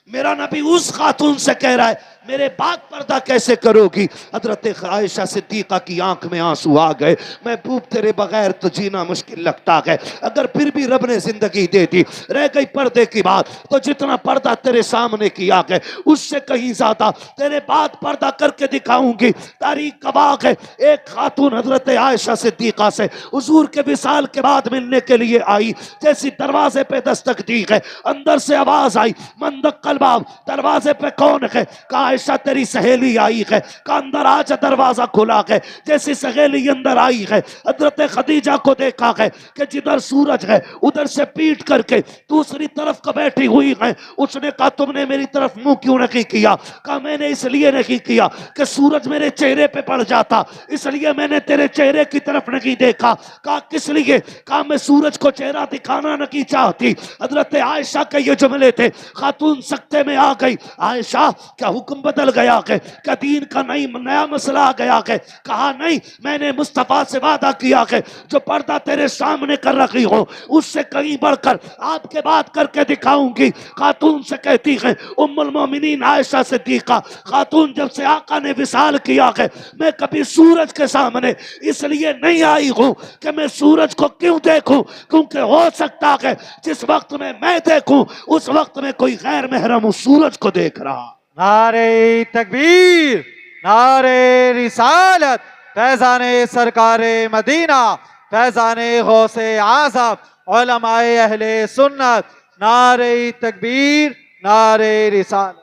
मेरा नबी उस खातून से कह रहा है मेरे बाद पर्दा कैसे करोगी? हजरत आयशा सिद्दीका की आंख में आंसू आ गए। महबूब तेरे बगैर तो जीना मुश्किल लगता है, अगर फिर भी रब ने जिंदगी दे दी, रह गई पर्दे की बात, तो जितना पर्दा तेरे सामने किया गया उससे कहीं ज्यादा तेरे बाद पर्दा करके दिखाऊंगी। तारीख गवाह है, एक खातून हजरत आयशा सिद्दीका से हुजूर के विसाल के बाद मिलने के लिए आई। जैसी दरवाजे पे दस्तक दी है, अंदर से आवाज आई, मंदक्कल बाब, दरवाजे पे कौन है? कहा आयशा तेरी सहेली आई है। का अंदर आज दरवाजा खुला है। जैसी सहेली अंदर आई है, हजरत खदीजा को देखा है कि जिधर सूरज है उधर से पीट करके दूसरी तरफ का बैठी हुई है। उसने कहा तुमने मेरी तरफ मुंह क्यों नहीं किया? कहा मैंने इसलिए नहीं किया कि सूरज मेरे चेहरे पे पड़ जाता, इसलिए मैंने तेरे चेहरे की तरफ नहीं देखा। कहा किस लिए? कहा मैं सूरज को चेहरा दिखाना नहीं चाहती। हजरत आयशा के ये जुमले थे। खातून सकते में आ गई, आयशा क्या हुक्म बदल गया कि दीन का नया मसला आ गया कि कहा नहीं, मैंने मुस्तफ़ा से वादा किया कि जो पर्दा तेरे सामने कर रखी हो उससे कहीं बढ़कर आपके बात करके दिखाऊंगी। खातून से कहती है उम्मुल मोमिनीन आयशा सिद्दीका खातून, जब से आका ने विसाल किया है मैं कभी सूरज के सामने इसलिए नहीं आई हूं कि मैं सूरज को क्यों देखूं, क्योंकि हो सकता है जिस वक्त में मैं देखूं उस वक्त में कोई गैर महरम उस सूरज को देख रहा। नारे तकबीर, नारे रिसालत, फैजाने सरकारे मदीना, फैजाने गौसे आज़म, उलमाए अहले सुन्नत, नारे तकबीर, नारे रिसालत।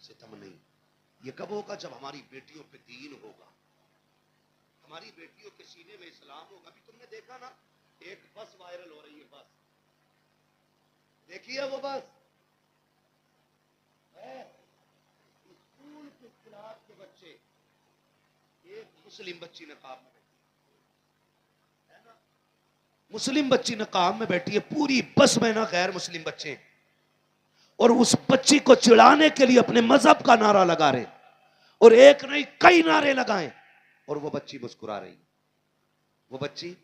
सितम नहीं, ये कब होगा? जब हमारी बेटियों पे दीन होगा, हमारी बेटियों के सीने में इस्लाम होगा। अभी तुमने देखा ना, एक बस वायरल हो रही है, बस देखिए वो बस है, स्कूल के क्लास के बच्चे, एक मुस्लिम बच्ची नकाब में बैठी है ना, मुस्लिम बच्ची नकाब में बैठी है, पूरी बस में ना गैर मुस्लिम बच्चे हैं। और उस बच्ची को चिढ़ाने के लिए अपने मजहब का नारा लगा रहे, और एक नहीं कई नारे लगाए, और वो बच्ची मुस्कुरा रही, वो बच्ची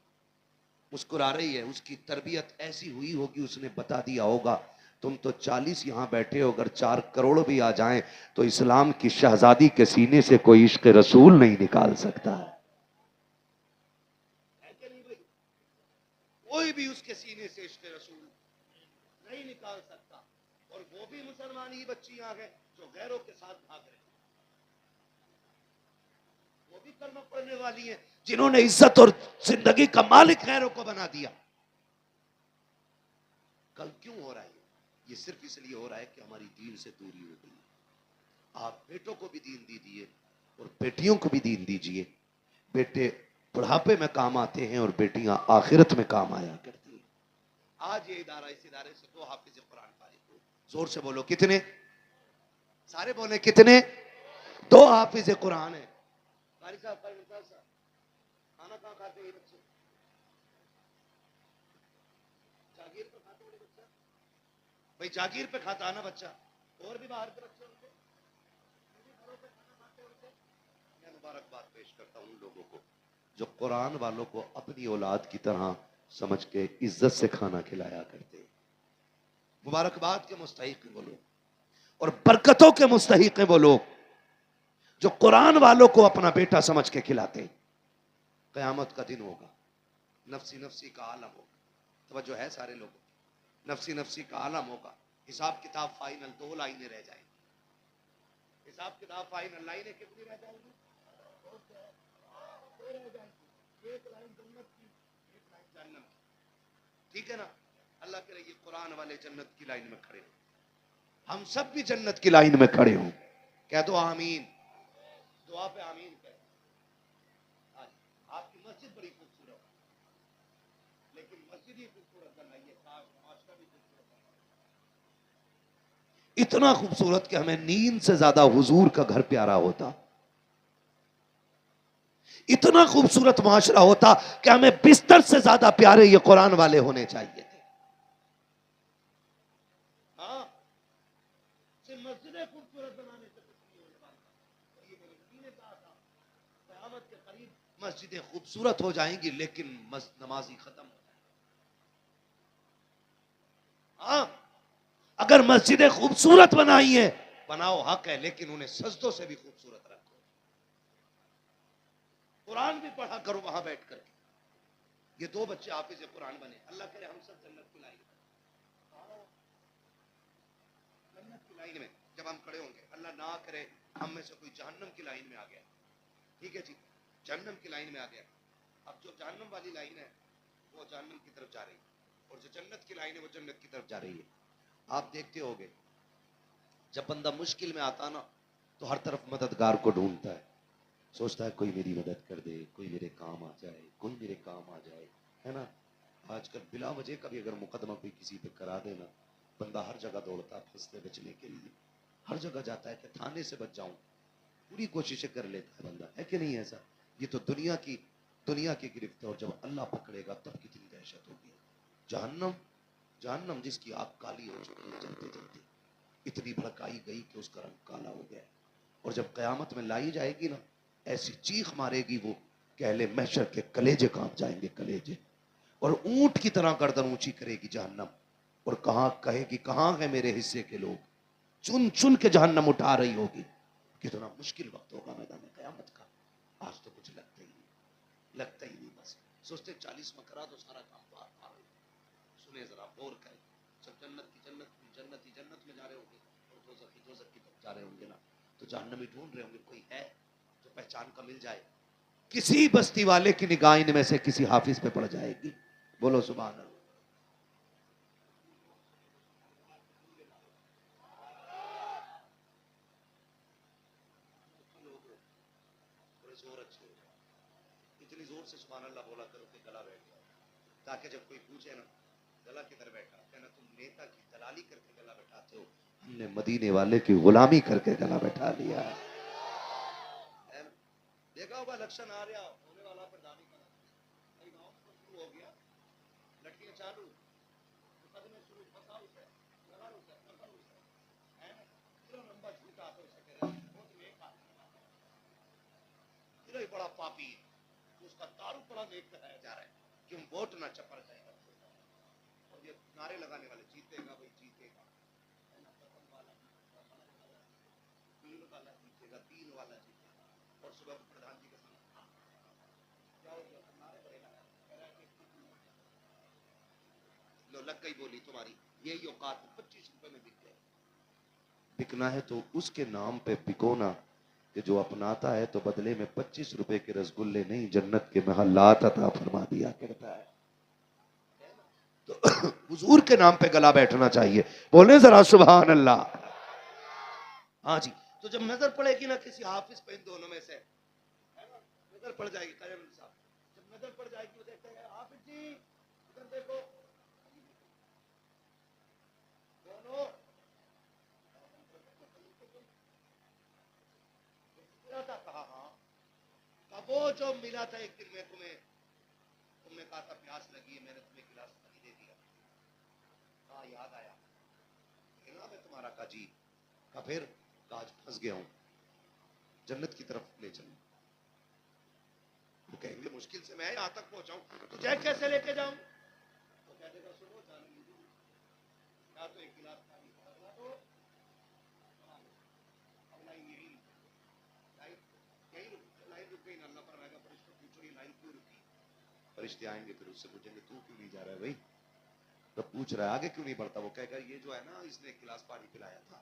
मुस्कुरा रही है। उसकी तरबियत ऐसी हुई होगी, उसने बता दिया होगा तुम तो 40 यहां बैठे हो, अगर 4 करोड़ भी आ जाएं तो इस्लाम की शहजादी के सीने से कोई इश्क रसूल नहीं निकाल सकता है। कोई भी उसके सीने से इश्क रसूल नहीं निकाल सकता। और वो भी मुसलमान ही बच्चियां हैं जो गैरों के साथ भाग रहे हैं, वो भी कलमा पढ़ने वाली हैं जिन्होंने इज्जत और जिंदगी का मालिक गैरों को बना दिया। कल क्यों हो रहा है? ये सिर्फ इसलिए हो रहा है कि हमारी दीन से दूरी हो गई। आप बेटों को भी दीन दीजिए और बेटियों को भी दीन दीजिए। बेटे बुढ़ापे में काम आते हैं और बेटियां आखिरत में काम आया करती हैं। आज ये इदारा, इस इदारे से 2 हाफिज कुरान फारिग हुए। जोर से बोलो कितने? सारे बोले कितने? 2 हाफिज कुरान है। कारी साहब, खाना कहाँ खाते हैं बच्चे? जागीर पे खाते हैं बच्चा? भाई जागीर पे खाता है ना बच्चा, और भी बाहर के बच्चे होंगे, घरों पे खाना खाते होंगे। मैं मुबारकबाद पेश करता हूं उन लोगों को जो कुरान वालों को अपनी औलाद की तरह समझ के इज्जत से खाना खिलाया करते हैं। मुबारकबाद के मुस्तहिक हैं वो लोग, और बरकतों के मुस्तहिक हैं वो लोग जो कुरान वालों को अपना बेटा समझ के खिलाते हैं। क़यामत का दिन होगा, नफसी नफसी का आलम होगा। तवज्जो है सारे लोगों की? नफसी नफसी का आलम होगा। हिसाब किताब फाइनल, 2 लाइनें रह जाएंगी। हिसाब किताब फाइनल, लाइनें कितनी रह जाएंगी? 2 रह जाएंगी। 1 लाइन जन्नत की, 1 लाइन जहन्नम की। ठीक है ना? अल्लाह करे ये कुरान वाले जन्नत की लाइन में खड़े हो, हम सब भी जन्नत की लाइन में खड़े हों। कह दो आमीन, दुआ पे आमीन करें। आपकी मस्जिद बड़ी खूबसूरत है, लेकिन मस्जिद ही खूबसूरत बनाइए, माशरा भी खूबसूरत बनाइए। इतना खूबसूरत कि हमें नींद से ज्यादा हुजूर का घर प्यारा होता। इतना खूबसूरत माशरा होता कि हमें बिस्तर से ज्यादा प्यारे ये कुरान वाले होने चाहिए थे। हाँ, सिर्फ मस्जिदें खूबसूरत बनाने से कुछ नहीं होने वाला। ये मेरे नबी ने कहा था, क़यामत के करीब मस्जिदें खूबसूरत हो जाएंगी लेकिन नमाजी खत्म हो जाएंगे। हाँ, अगर मस्जिदें खूबसूरत बनाई है, बनाओ, हक है, लेकिन उन्हें सजदों से भी खूबसूरत रखो। कुरान भी पढ़ा करो वहां बैठ कर। ये 2 बच्चे हाफिज कुरान बने, अल्लाह करे हम सब जन्नत की लाइन में, जन्नत की लाइन में जब हम खड़े होंगे, अल्लाह ना करे हम में से कोई जहन्नम की लाइन में आ गया। ठीक है जी, जहन्नम की लाइन में आ गया। अब जो जहन्नम वाली लाइन है वो जहन्नम की तरफ जा रही है, और जो जन्नत की लाइन है वो जन्नत की तरफ जा रही है। आप देखते होंगे जब बंदा मुश्किल में आता ना तो हर तरफ मददगार को ढूंढता है, सोचता है कोई मेरी मदद कर दे, कोई मेरे काम आ जाए, कोई मेरे काम आ जाए, है ना? आजकल बिला वजह का भी अगर मुकदमा कोई किसी पे करा देना, बंदा हर जगह दौड़ता है फंसते बचने के लिए, हर जगह जाता है कि थाने से बच जाऊं, पूरी कोशिशें कर लेता है बंदा, है कि नहीं ऐसा? ये तो दुनिया की गिरफ्त है, और जब अल्लाह पकड़ेगा तब कितनी दहशत होगी। जहन्नम जहन्नम जिसकी आग काली हो चुकी है, जलते जलते इतनी भड़काई गई कि उसका रंग काला हो गया। और जब कयामत में लाई जाएगी ना, ऐसी चीख मारेगी वो कि अहले महशर के कलेजे कांप जाएंगे, कलेजे। और ऊंट की तरह गर्दन ऊंची करेगी जहन्नम, और कहां कहेगी कहां है मेरे हिस्से के लोग। चुन चुन के जहन्नम उठा रही होगी। कितना मुश्किल वक्त होगा मैदान कयामत का। आज तो कुछ लगता ही नहीं, लगता ही नहीं। बस सोचते 40 में करा दो सारा काम पार पार। सुने जरा गौर करें, जब जन्नती जन्नत में जा रहे होंगे और दोज़ख की तरफ जा रहे होंगे ना, तो जहन्नमी ढूंढ रहे होंगे कोई है जो पहचान का मिल जाए। किसी बस्ती वाले की निगाह इनमें से किसी हाफिज पे पड़ जाएगी। बोलो सुभान अल्लाह। इतनी जोर से सुभान अल्लाह बोला करो कि गला बैठ जाए, ताकि जब कोई पूछे ना गला किधर बैठा, कहना तुम नेता की दलाली करके गला बैठाते हो, हमने मदीने वाले की गुलामी करके गला बैठा लिया है। देखा होगा इलेक्शन आ रहा होने वाला, प्रधानी का गाँव शुरू हो गया, लड़कियां चालू, मुकदमे शुरू, फसाओ से लगा उसे फसाओ उसे, है ना, पूरा लंबा झूठा तो उसे कह रहा बहुत नेक आदमी, बड़ा पापी है, उसका दारू बड़ा नेक कराया जा रहा है, क्यों वोट ना चपर जाएगा। और ये नारे लगाने वाले जीतेगा भाई जीतेगा, है ना, पसंद वाला तीन वाला जीतेगा, तीन वाला जीतेगा। और सुबह प्रधान जी के सामने क्या हो गया, नारे बड़े लगा लो, लग गई बोली तुम्हारी, यही औकात 25 रुपए में बिक गए। बिकना है तो उसके नाम पे बिको ना, कि जो अपनाता है तो बदले में 25 रुपए के रसगुल्ले नहीं, जन्नत के महल्लात अता फरमा दिया करता है। तो हुजूर के नाम पे गला बैठना चाहिए। बोले जरा सुभान अल्लाह। हाँ जी, तो जब नजर पड़ेगी ना किसी हाफिज पे, इन दोनों में से नजर पड़ जाएगी, कायम साहब जब नजर पड़ जाएगी, वो देखते हैं हाफिज जी इधर देखो, दोनों कहा हाँ, वो जो मिला था एक दिन में तुम्हें, तुमने कहा था प्यास लगी है, मैंने तुम्हें गिलास पानी दे दिया, हाँ याद आया, ना मैं तुम्हारा का जी का, फिर आज फंस गया हूं, जन्नत की तरफ ले चलो। वो कहेंगे मुश्किल से मैं यहां तक पहुंचाऊं, तुझे कैसे लेके जाऊं? तो कह देगा सुनो जाने दीजिए, या तो एक गिलास पानी बना दो, लाइन रुक गई, अल्लाह पर आएगा, फरिश्तों पूछो ये लाइन क्यों रुकी? फरिश्ते आएंगे फिर उससे पूछेंगे तू क्यों नहीं जा रहा है भाई, तो पूछ रहा है आगे क्यों नहीं बढ़ता? वो कहेगा ये जो है ना, इसने एक गिलास पानी पिलाया था,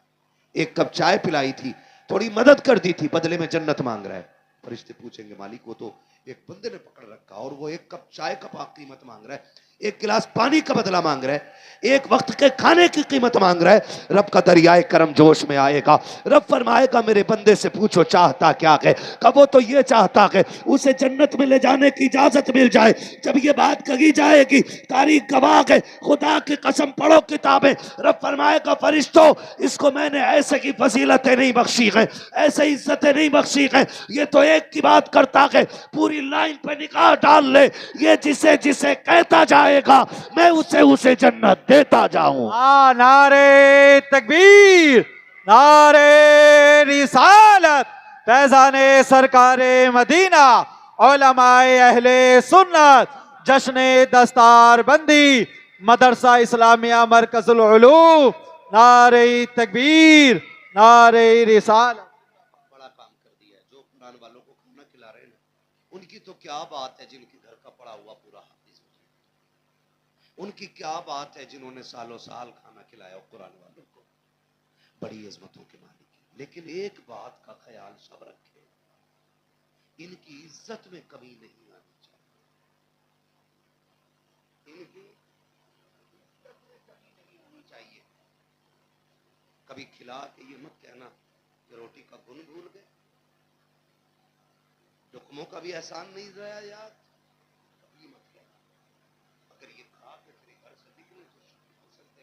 एक कप चाय पिलाई थी, थोड़ी मदद कर दी थी, बदले में जन्नत मांग रहा है। फरिश्ते पूछेंगे मालिक वो तो एक बंदे ने पकड़ रखा, और वो एक कप चाय का कीमत मांग रहा है, एक गिलास पानी का बदला मांग रहा है, एक वक्त के खाने की कीमत मांग रहा है। रब का दरियाए करम जोश में आएगा, रब फरमाएगा मेरे बंदे से पूछो चाहता क्या है, कब वो तो ये चाहता है उसे जन्नत में ले जाने की इजाजत मिल जाए। जब ये बात कही जाएगी, तारीख गवाह है, खुदा की कसम पढ़ो किताबें, रब फरमाएगा फरिश्तों इसको मैंने ऐसे की फजीलतें नहीं बख्शी है, ऐसे इज्जतें नहीं बख्शी है, ये तो एक की बात करता है, पूरी लाइन पे निगाह डाल ले, ये जिसे जिसे कहता जाएगा मैं उसे उसे जन्नत देता जाऊं। नारे तकबीर, नारे रिसालत, फैजाने सरकारे मदीना, उलमाए अहले सुन्नत, जश्ने दस्तार बंदी, मदरसा इस्लामिया मरकजुल उलूम, नारे तकबीर, नारे रिसालत। बड़ा काम कर दिया है, जो कुरान वालों को खाना खिला रहे हैं उनकी तो क्या बात है, जिनके घर का पड़ा हुआ पूरा हाफिज, उनकी क्या बात है जिन्होंने सालों साल खाना खिलाया कुरान वालों को, बड़ी इज्जतों के मालिक। लेकिन एक बात का ख्याल सब रखे, इनकी इज्जत में कमी नहीं आनी चाहिए, इनकी इज्जत में कमी नहीं होनी चाहिए। कभी खिला के ये मत कहना कि रोटी का गुण भूल गए, लुकमों का भी एहसान नहीं रहा याद, कभी मत कहना। अगर ये खा के तेरे घर से निकले तो सकते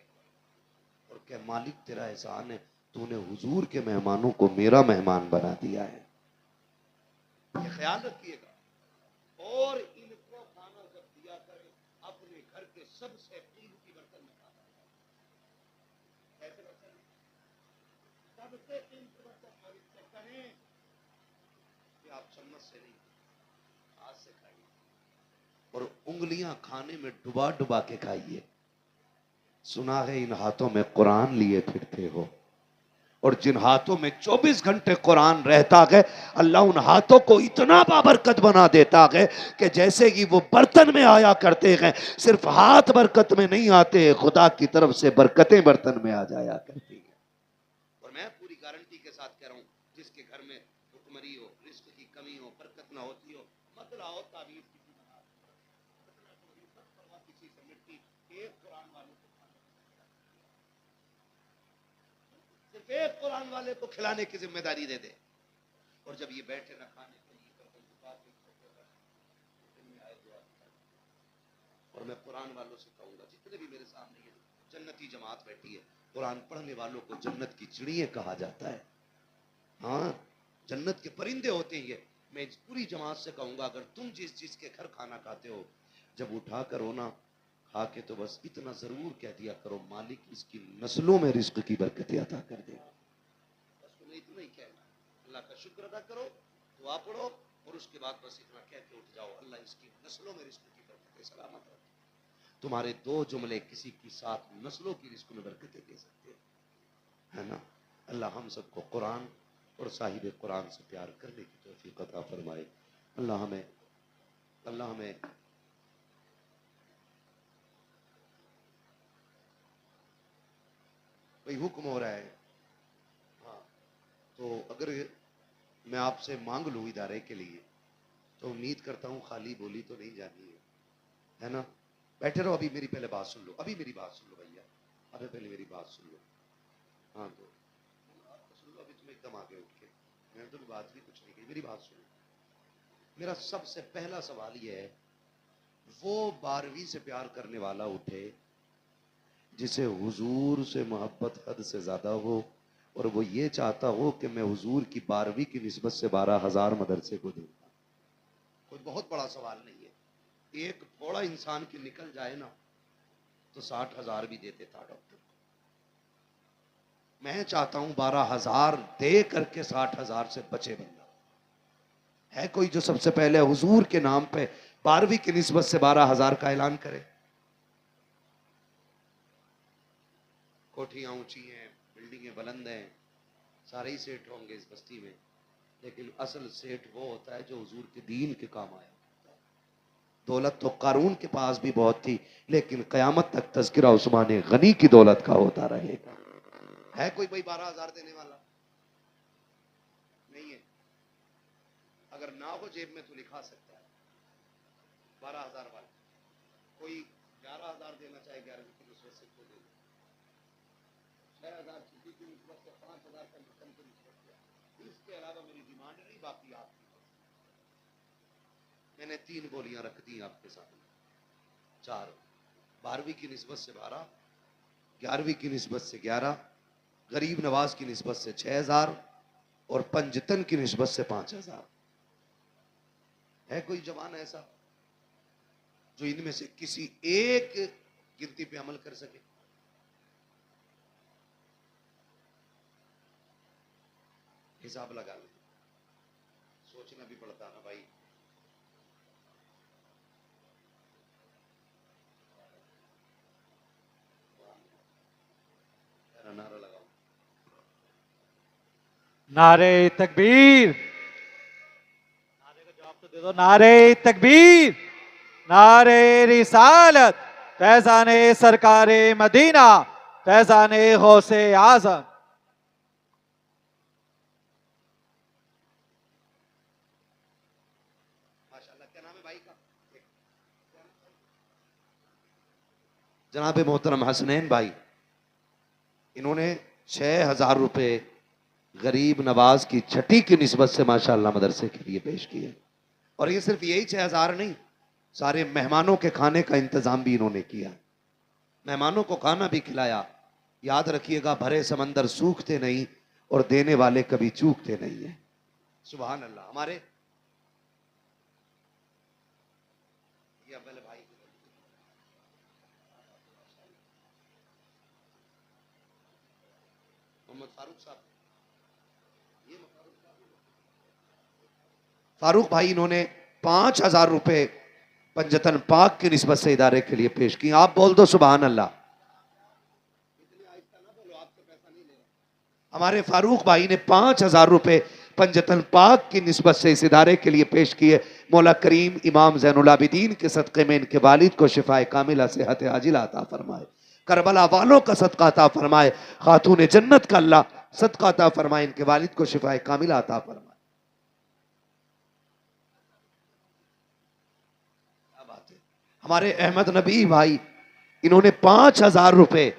और क्या मालिक तेरा एहसान है, तूने हुजूर के मेहमानों को मेरा मेहमान बना दिया है, ये ख्याल रखिएगा। और इनको खाना जब दिया करें अपने घर के सबसे कीमती बर्तन में खाना, सबसे कीमती बरकत इससे कहें कि आप चम्मच से नहीं, हाथ से खाइए और उंगलियां खाने में डुबा डुबा के खाइए। सुना है इन हाथों में कुरान लिए फिरते हो, और जिन हाथों में 24 घंटे कुरान रहता है, अल्लाह उन हाथों को इतना बाबरकत बना देता है कि जैसे कि वो बर्तन में आया करते हैं, सिर्फ हाथ बरकत में नहीं आते, खुदा की तरफ से बरकतें बर्तन में आ जाया करती है। और मैं पूरी गारंटी के साथ कह रहा हूं, जिसके घर में भुखमरी हो, रिस्क की कमी हो, बरकत ना होती हो, मत लाओ ताबीज किसी बना, किसी से मिट्टी, एक कुरान वाले को सिर्फ एक कुरान वाले को खिलाने की जिम्मेदारी दे दे। और जब ये बैठे ना खाने के लिए, और मैं कुरान वालों से कहूंगा, जितने भी मेरे सामने ये जन्नती जमात बैठी है, कुरान पढ़ने वालों को जन्नत की चिड़ियां कहा जाता है। हाँ, जन्नत के परिंदे होते हैं ये। मैं पूरी जमात से कहूंगा, अगर तुम जिसके घर खाना खाते हो, जब उठा कर हो ना खा के, तो बस इतना जरूर कह दिया करो, मालिक इसकी नस्लों में रिस्क की बरकतें अता कर दे। बस तुम्हें इतना ही कहना, अल्लाह का शुक्र अदा करो, दुआ पढ़ो, और उसके बाद बस इतना कह के उठ जाओ, अल्लाह इसकी नस्लों में रिस्क की बरकतें सलामत रखे। तुम्हारे दो जुमले किसी की 7 नस्लों की रिस्क में बरकतें दे सकते हैं, है ना। अल्लाह हम सबको कुरान और साहिब कुरान से प्यार करने की तौफीक अता फरमाए। अल्लाह हमें भाई हुक्म हो रहा है। हाँ, तो अगर मैं आपसे मांग लूँ इदारे के लिए, तो उम्मीद करता हूँ खाली बोली तो नहीं जानी है ना। बैठे रहो, अभी मेरी पहले बात सुन लो, अभी मेरी बात सुन लो भैया, अभी पहले मेरी बात सुन लो। हाँ, तो सुन लो, अभी तुम एकदम आगे उठ के, मैंने तो बात भी कुछ नहीं की, मेरी बात सुनो। मेरा सबसे पहला सवाल यह है, वो 12वीं से प्यार करने वाला उठे जिसे हुजूर से मोहब्बत हद से ज्यादा हो, और वो ये चाहता हो कि मैं हुजूर की 12वीं की निस्बत से 12,000 मदरसे को दूंगा। कोई बहुत बड़ा सवाल नहीं है। एक थोड़ा इंसान की निकल जाए ना, तो 60,000 भी दे देता डॉक्टर को। मैं चाहता हूं 12,000 दे करके 60,000 से बचे बंदा। है कोई जो सबसे पहले हुजूर के नाम पे 12वीं की निस्बत से 12,000 का ऐलान करे? कोठियां ऊंची हैं, बिल्डिंगें बुलंद हैं, सारे ही सेठ होंगे इस बस्ती में, लेकिन असल सेठ वो होता है जो हुजूर के दीन के काम आया। दौलत तो कारून के पास भी बहुत थी, लेकिन कयामत तक तज़किरा उस्मान गनी की दौलत का होता रहेगा। है कोई भाई 12,000 देने वाला? नहीं है। अगर ना हो जेब में तो लिखा सकता है 12,000 वाला। कोई 11,000 देना चाहे 11वीं की निस्बत से तो दे, 6,000 छुट्टी की निस्बत से 5,000 का निकल की निस्बत से। इसके अलावा मेरी डिमांड नहीं, बाकी आपकी। मैंने 3 बोलियां रख दी आपके सामने, 4। 12वीं की निस्बत से 12, 11वीं की निस्बत से 11, गरीब नवाज की निस्बत से 6,000, और पंजतन की निस्बत से 5,000। है कोई जवान ऐसा जो इनमें से किसी एक गिनती पे अमल कर सके? हिसाब लगा ले, सोचना भी पड़ता ना भाई। नारा लगाओ, नारे तकबीर, नारे का जवाब तो दे दो। नारे तकबीर, नारे रिसालत, फैजाने सरकारे मदीना, फैजाने गौसे आजम। माशाल्लाह। क्या नाम है भाई का? जनाब मोहतरम हसनैन भाई, इन्होंने 6,000 रुपए गरीब नवाज की छठी की निस्बत से माशाल्लाह मदरसे के लिए पेश किए। और ये सिर्फ यही 6,000 नहीं, सारे मेहमानों के खाने का इंतजाम भी इन्होंने किया, मेहमानों को खाना भी खिलाया। याद रखिएगा, भरे समंदर सूखते नहीं और देने वाले कभी चूकते नहीं है। सुभान अल्लाह। हमारे ये अव्वल भाई मोहम्मद फारूक साहब, फारूक भाई इन्होंने 5,000 रुपए पंजतन पाक की निस्बत से इदारे के लिए पेश किए। आप बोल दो सुभान अल्लाह। हमारे फारूक भाई ने 5,000 रुपए पंजतन पाक की निस्बत से इस इदारे के लिए पेश किए। मौला करीम इमाम ज़ैनुल आबिदीन के सदक़े में इनके वालिद को शिफाए कामिला सेहत आजिला अता फरमाए, करबला वालों का सदका अता फरमाए, खातून जन्नत का अल्लाह सदका अता फरमाए, इनके वालिद को शिफाए कामिला अता फरमाए। क्या बात है। हमारे अहमद नबी भाई इन्होंने 5,000 रुपए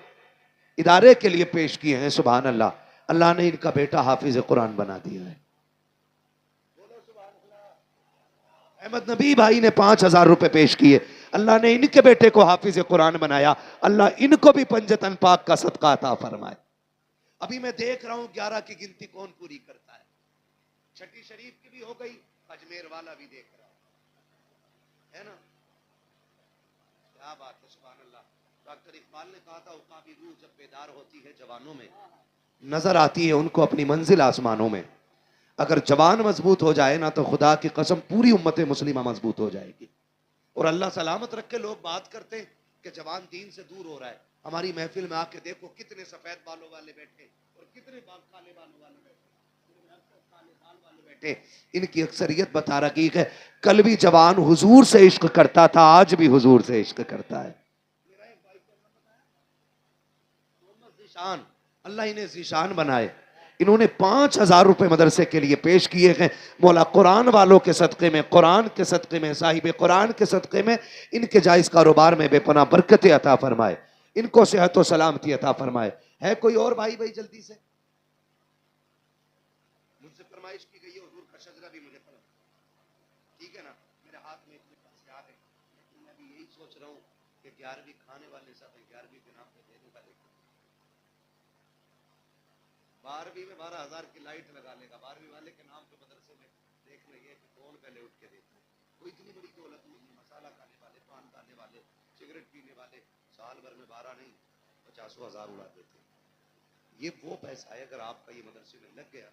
इदारे के लिए पेश किए हैं। सुभान अल्लाह। अल्लाह ने इनका बेटा हाफिज कुरान बना दिया है। अहमद नबी भाई ने 5,000 रुपए पेश किए, अल्लाह ने इनके बेटे को हाफिज कुरान बनाया। अल्लाह इनको भी पंजतन पाक का सदका अता फरमाए। अभी मैं देख रहा हूं 11 की गिनती कौन पूरी करता है। छठी शरीफ की भी हो गई, अजमेर वाला भी देख रहा है ना। क्या बात है, सुभान अल्लाह। डॉक्टर इकबाल ने कहा था उकाबी रूह जब बेदार होती है जवानों में, नजर आती है उनको अपनी मंजिल आसमानों में। अगर जवान मजबूत हो जाए ना तो खुदा की कसम पूरी उम्मत मुस्लिमा मजबूत हो जाएगी। और अल्लाह सलामत रख के लोग बात करते हैं कि जवान दीन से दूर हो रहा है। हमारी महफिल में आके देखो कितने सफेद बालों वाले बैठे और कितने काले बालों वाले बैठे। इनकी अक्सरियत बता रखी है, कल भी जवान हुजूर से इश्क करता था, आज भी हुजूर से इश्क करता है। अल्लाह इन्हें ज़ीशान बनाए। इन्होंने 5,000 रुपए मदरसे के लिए पेश किए हैं। मौला कुरान वालों के सदक़े में, कुरान के सदक़े में, साहिब कुरान के सदक़े में इनके जायज़ कारोबार में बेपनाह बरकतें अता फरमाए, इनको सेहत व सलामती अता फरमाए। है कोई और भाई? भाई जल्दी से। मुझसे फरमाइश की गई है हुजूर का शजरा भी मुझे पढ़ा, ठीक है ना। मेरे हाथ में इतने पैसे आ गए, लेकिन मैं भी यही सोच रहा हूँ कि 11वीं खाने वाले सब 11वीं के नाम पे देने वाले 12वीं में 12,000 की लाइट लगा लेगा। 12वीं वाले के नाम पे मदरसे में देख लेंगे कि कौन पहले उठ के देता है। कोई इतनी बड़ी दौलत नहीं है। मसाला खाने वाले, पान खाने वाले, सिगरेट पीने वाले साल भर में 12 नहीं 50,000 उड़ा देते हैं। ये वो पैसा है, अगर आपका ये मदरसे में लग गया,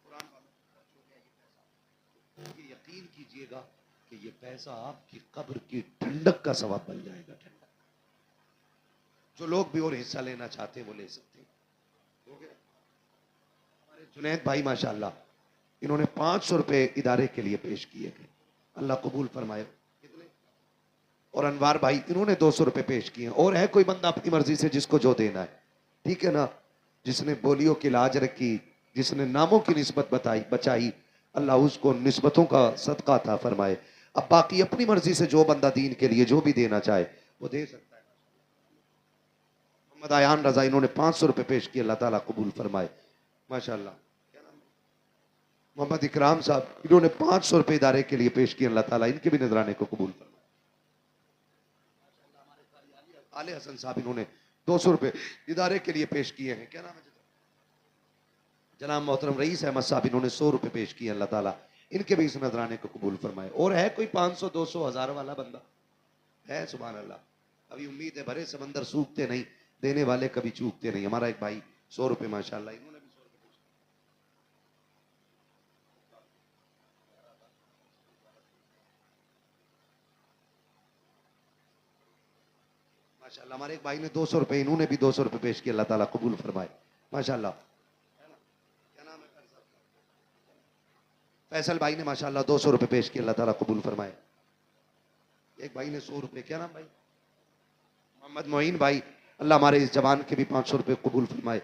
कुरान वालों को खर्च हो गया ये पैसा, तो ये यकीन कीजिएगा कि ये पैसा आपकी कब्र की ठंडक का सबब बन जाएगा। ठंडक जो लोग भी और हिस्सा लेना चाहते हैं वो ले सकते हैं। जुनैद भाई माशाल्लाह इन्होंने 500 रुपए इदारे के लिए पेश किए थे, अल्लाह कबूल फरमाए। कितने? और अनवार भाई इन्होंने 200 रुपए पेश किए। और है कोई बंदा अपनी मर्जी से जिसको जो देना है, ठीक है ना। जिसने बोलियों की लाज रखी, जिसने नामों की निस्बत बचाई, अल्लाह उसको निस्बतों का सदका था फरमाए। अब बाकी अपनी मर्जी से जो बंदा दीन के लिए जो भी देना चाहे वो दे सकता है। मोहम्मद आयान रजा इन्होंने 500 रुपए पेश किए, अल्लाह ताला कबूल फरमाए माशाल्लाह। मोहम्मद इकराम साहब इन्होंने 500 रुपए इदारे के लिए पेश किए, अल्लाह ताला इनके भी नजराने को कबूल फरमाए। आले हसन साहब इन्होंने 200 रुपए इदारे के लिए पेश किए हैं। क्या नाम है? जनाब मोहतरम रईस अहमद साहब इन्होंने 100 रुपए पेश किए, अल्लाह ताला इनके भी इस नजराने को कबूल फरमाए। और है कोई 500, 200, 1000 वाला बंदा? है? सुभान अल्लाह। अभी उम्मीद है भरे समंदर सूखते नहीं, देने वाले कभी चूकते नहीं। हमारा एक भाई 100 रुपए माशाल्लाह इन्होंने माशाल्लाह। हमारे एक भाई ने 200 रुपए, इन्होंने भी 200 रुपए पेश किए, अल्लाह ताला कबूल फरमाए माशाल्लाह। क्या नाम है? फैसल भाई ने माशाल्लाह 200 रुपए पेश किए, अल्लाह ताला कबूल फरमाए। एक भाई ने 100 रुपए, क्या नाम भाई? मोहम्मद मोइन भाई, अल्लाह हमारे इस जवान के भी 500 रुपए कबूल फरमाए।